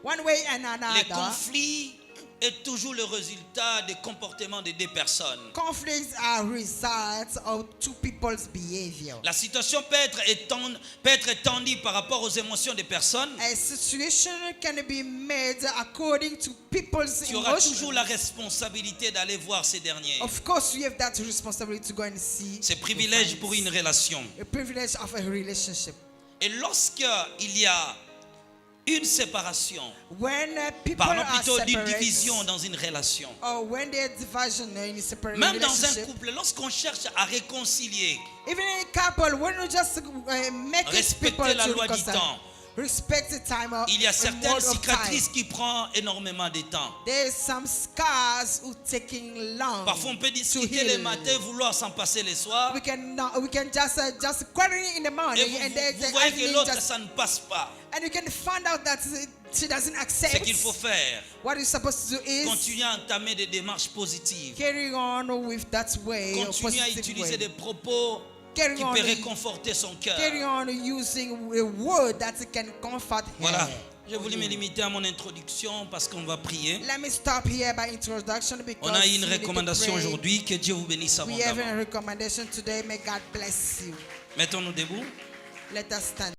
S2: One way and
S1: les
S2: another,
S1: conflits est toujours le résultat des comportements de deux personnes.
S2: Conflicts are results of two people's behavior.
S1: La situation peut être étendue par rapport aux émotions des personnes.
S2: A situation can be made according to people's
S1: Tu auras toujours
S2: emotions.
S1: la responsabilité d'aller voir ces derniers.
S2: Of course, you have that responsibility to go and see.
S1: C'est
S2: your
S1: privilège
S2: friends.
S1: pour une relation.
S2: A privilege of a relationship.
S1: Et lorsqu'il y a une séparation,
S2: When people
S1: parlons
S2: are
S1: plutôt d'une
S2: separate,
S1: division dans une relation,
S2: or when there's division in a separate
S1: même dans un
S2: relationship,
S1: couple, lorsqu'on cherche à réconcilier,
S2: even in a couple, when you just make it
S1: respecter
S2: people
S1: la
S2: to
S1: loi du
S2: reconcile,
S1: temps,
S2: respect the time of
S1: il y a
S2: a
S1: certaines
S2: word of
S1: cicatrices
S2: time.
S1: qui prennent énormément de temps.
S2: There's some scars who taking long.
S1: Parfois, on peut
S2: to
S1: discuter
S2: heal.
S1: le matin, vouloir s'en passer le soir.
S2: We can just quarrel in the morning
S1: Et
S2: and then
S1: vous
S2: the
S1: voyez que
S2: evening
S1: l'autre,
S2: just,
S1: ça ne passe pas.
S2: and you can find out that she doesn't
S1: Ce
S2: accept.
S1: qu'il faut faire,
S2: What you're supposed to do is
S1: continuer à entamer des démarches positives.
S2: carry on with that way, or
S1: Continuer à
S2: positive
S1: utiliser
S2: way.
S1: des propos
S2: Carry
S1: qui
S2: on,
S1: peut réconforter son cœur.
S2: carry on using a word that can comfort
S1: Voilà.
S2: her.
S1: Je voulais me limiter à mon introduction parce qu'on va prier.
S2: Let me stop here by introduction because
S1: On a une
S2: we need to
S1: recommandation
S2: pray.
S1: aujourd'hui. Que Dieu vous bénisse
S2: We have a
S1: abondamment.
S2: recommendation today. May God bless you.
S1: Mettons-nous debout.
S2: Let us stand.